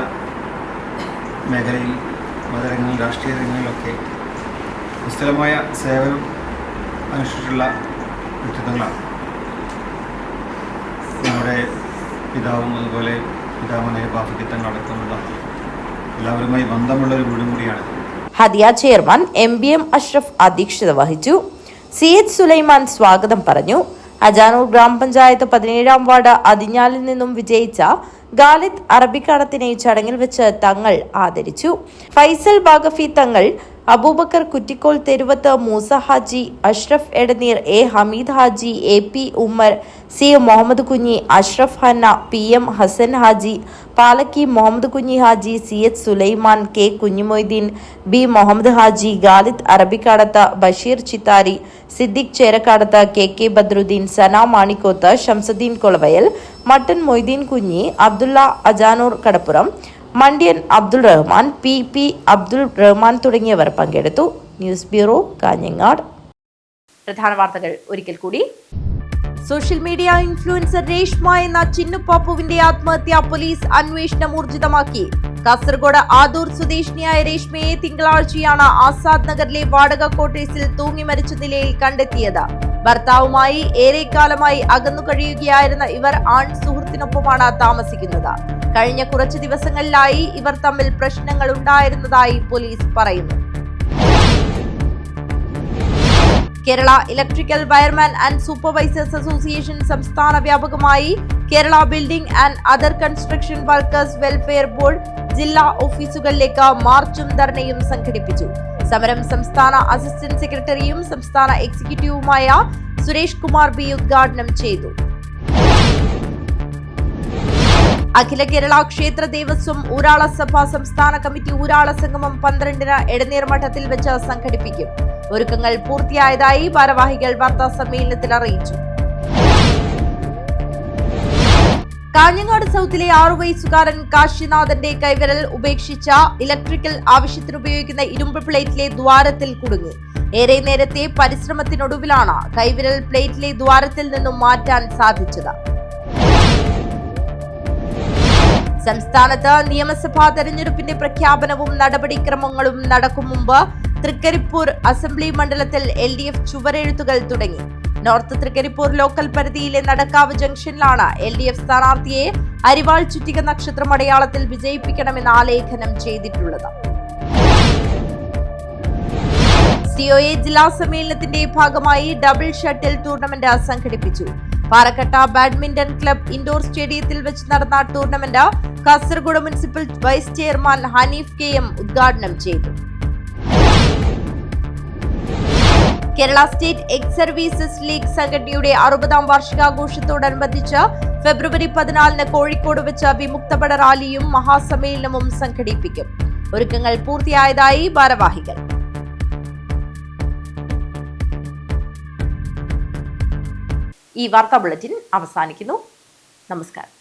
മേഖലയിൽ, മതരംഗങ്ങളിൽ, രാഷ്ട്രീയ രംഗങ്ങളിലൊക്കെ നിസ്തുലമായ സേവനം അനുഷ്ഠിച്ചിട്ടുള്ള വ്യക്തിത്വങ്ങളാണ്. നമ്മുടെ പിതാവും അതുപോലെ പിതാമനെ ബാഫിത്തങ്ങൾ അടക്കമുള്ള എല്ലാവരുമായി ബന്ധമുള്ള ഒരു വീടും കൂടിയാണ്. ഹദിയ ചെയർമാൻ MBM അഷ്റഫ് അധ്യക്ഷത വഹിച്ചു. CH സുലൈമാൻ സ്വാഗതം പറഞ്ഞു. അജാനൂർ ഗ്രാമപഞ്ചായത്ത് 17-ാം വാർഡ് അതിഞ്ഞാലിൽ നിന്നും വിജയിച്ച ഗാലിദ് അറബിക്കടത്തിനെ ചടങ്ങിൽ വെച്ച് തങ്ങൾ ആദരിച്ചു. ഫൈസൽ ബാഗഫി തങ്ങൾ, അബൂബക്കർ കുറ്റിക്കോൾ തെരുവത്ത്, Musa Haji, Ashraf Edneer, A Hameed Haji, AP Ummer, C Muhammad Kunhi, Ashraf Hanna, PM Hasan Haji, Palakki Muhammad Kunhi Haji, CH Sulaiman, K Kunhimoideen, B Muhammad Haji, Khalid Arabikkadath, Basheer Chithari, Siddique Cherakkadath, KK Badruddeen, Sana Manikkoth, Shamsuddeen Kolavayal, Mattan Moideen Kunhi, Abdulla Ajanur Kadappuram, മണ്ഡ്യൻ Abdul Rahman, PP Abdul Rahman തുടങ്ങിയവർ പങ്കെടുത്തു. News bureau, Kanhangad. പ്രധാന വാർത്തകൾ ഒരിക്കൽ കൂടി. സോഷ്യൽ മീഡിയ ഇൻഫ്ലുവൻസർ രേഷ്മ എന്ന ചിന്നുപാപ്പുവിന്റെ ആത്മഹത്യ പോലീസ് അന്വേഷണം ഊർജിതമാക്കി. കാസർഗോഡ് ആദൂർ സ്വദേശിനിയായ രേഷ്മയെ തിങ്കളാഴ്ചയാണ് ആസാദ് നഗറിലെ വാടക ക്വാർട്ടേഴ്സിൽ തൂങ്ങി മരിച്ച നിലയിൽ കണ്ടെത്തിയത്. ഭർത്താവുമായി ഏറെക്കാലമായി അകന്നു കഴിയുകയായിരുന്ന ഇവർ ആൺ സുഹൃത്തിനൊപ്പമാണ് താമസിക്കുന്നത്. കഴിഞ്ഞ കുറച്ചു ദിവസങ്ങളിലായി ഇവർ തമ്മിൽ പ്രശ്നങ്ങൾ ഉണ്ടായിരുന്നതായി പോലീസ് പറയുന്നു. Kerala electrical wireman and supervisors association സംസ്ഥാന വ്യാപകമായി Kerala building and other construction workers welfare board ജില്ലാ ഓഫീസുകളിലേക്ക് മാർച്ചും ധർണയും സംഘടിപ്പിച്ചു. സമരം സംസ്ഥാന അസിസ്റ്റന്റ് സെക്രട്ടറിയും സംസ്ഥാന എക്സിക്യൂട്ടീവുമായ സുരേഷ് കുമാർ B ഉദ്ഘാടനം ചെയ്തു. അഖില കേരള ക്ഷേത്ര ദേവസ്വം ഊരാള സഭ സംസ്ഥാന കമ്മിറ്റി ഊരാള സംഗമം 12-ന് എടനീർ മഠത്തിൽ വെച്ച് സംഘടിപ്പിക്കും. ഒരുക്കങ്ങൾ പൂർത്തിയായതായി ഭാരവാഹികൾ വാർത്താ സമ്മേളനത്തിൽ അറിയിച്ചു. കാഞ്ഞങ്ങാട് സൗത്തിലെ 6 വയസ്സുകാരൻ കാശിനാഥന്റെ കൈവിരൽ ഉപേക്ഷിച്ച ഇലക്ട്രിക്കൽ ആവശ്യത്തിനുപയോഗിക്കുന്ന ഇരുമ്പ് പ്ലേറ്റിലെ ദ്വാരത്തിൽ കുടുങ്ങി. ഏറെ നേരത്തെ പരിശ്രമത്തിനൊടുവിലാണ് കൈവിരൽ പ്ലേറ്റിലെ ദ്വാരത്തിൽ നിന്നും മാറ്റാൻ സാധിച്ചത്. സംസ്ഥാനത്ത് നിയമസഭാ തെരഞ്ഞെടുപ്പിന്റെ പ്രഖ്യാപനവും നടപടിക്രമങ്ങളും നടക്കും മുമ്പ് തൃക്കരിപ്പൂർ അസംബ്ലി മണ്ഡലത്തിൽ LDF ചുവരെഴുത്തുകൾ തുടങ്ങി. നോർത്ത് തൃക്കരിപ്പൂർ ലോക്കൽ പരിധിയിലെ നടക്കാവ് ജംഗ്ഷനിലാണ് LDF സ്ഥാനാർത്ഥിയെ അരിവാൾ ചുറ്റിക നക്ഷത്രം അടയാളത്തിൽ വിജയിപ്പിക്കണമെന്ന് ആലേഖനം ചെയ്തിട്ടുള്ളത്. COA ജില്ലാ സമ്മേളനത്തിന്റെ ഭാഗമായി ഡബിൾ ഷട്ടിൽ ടൂർണമെന്റ് സംഘടിപ്പിച്ചു. പാറക്കട്ട ബാഡ്മിന്റൺ ക്ലബ് ഇൻഡോർ സ്റ്റേഡിയത്തിൽ വെച്ച് നടന്ന tournament Kasaragod municipal vice chairman Hanif KM ഉദ്ഘാടനം ചെയ്തു. Kerala state ex services league സംഘടനയുടെ 60ാം വാർഷികാഘോഷത്തോടനുബന്ധിച്ച് ഫെബ്രുവരി 14 കോഴിക്കോട് വെച്ച് വിമുക്തപട റാലിയും മഹാസമ്മേളനവും സംഘടിപ്പിക്കും. ഒരുക്കങ്ങൾ പൂർത്തിയായതായി ഭാരവാഹികൾ. ഈ വാർത്താ ബുള്ളറ്റിൻ അവസാനിക്കുന്നു. നമസ്കാരം.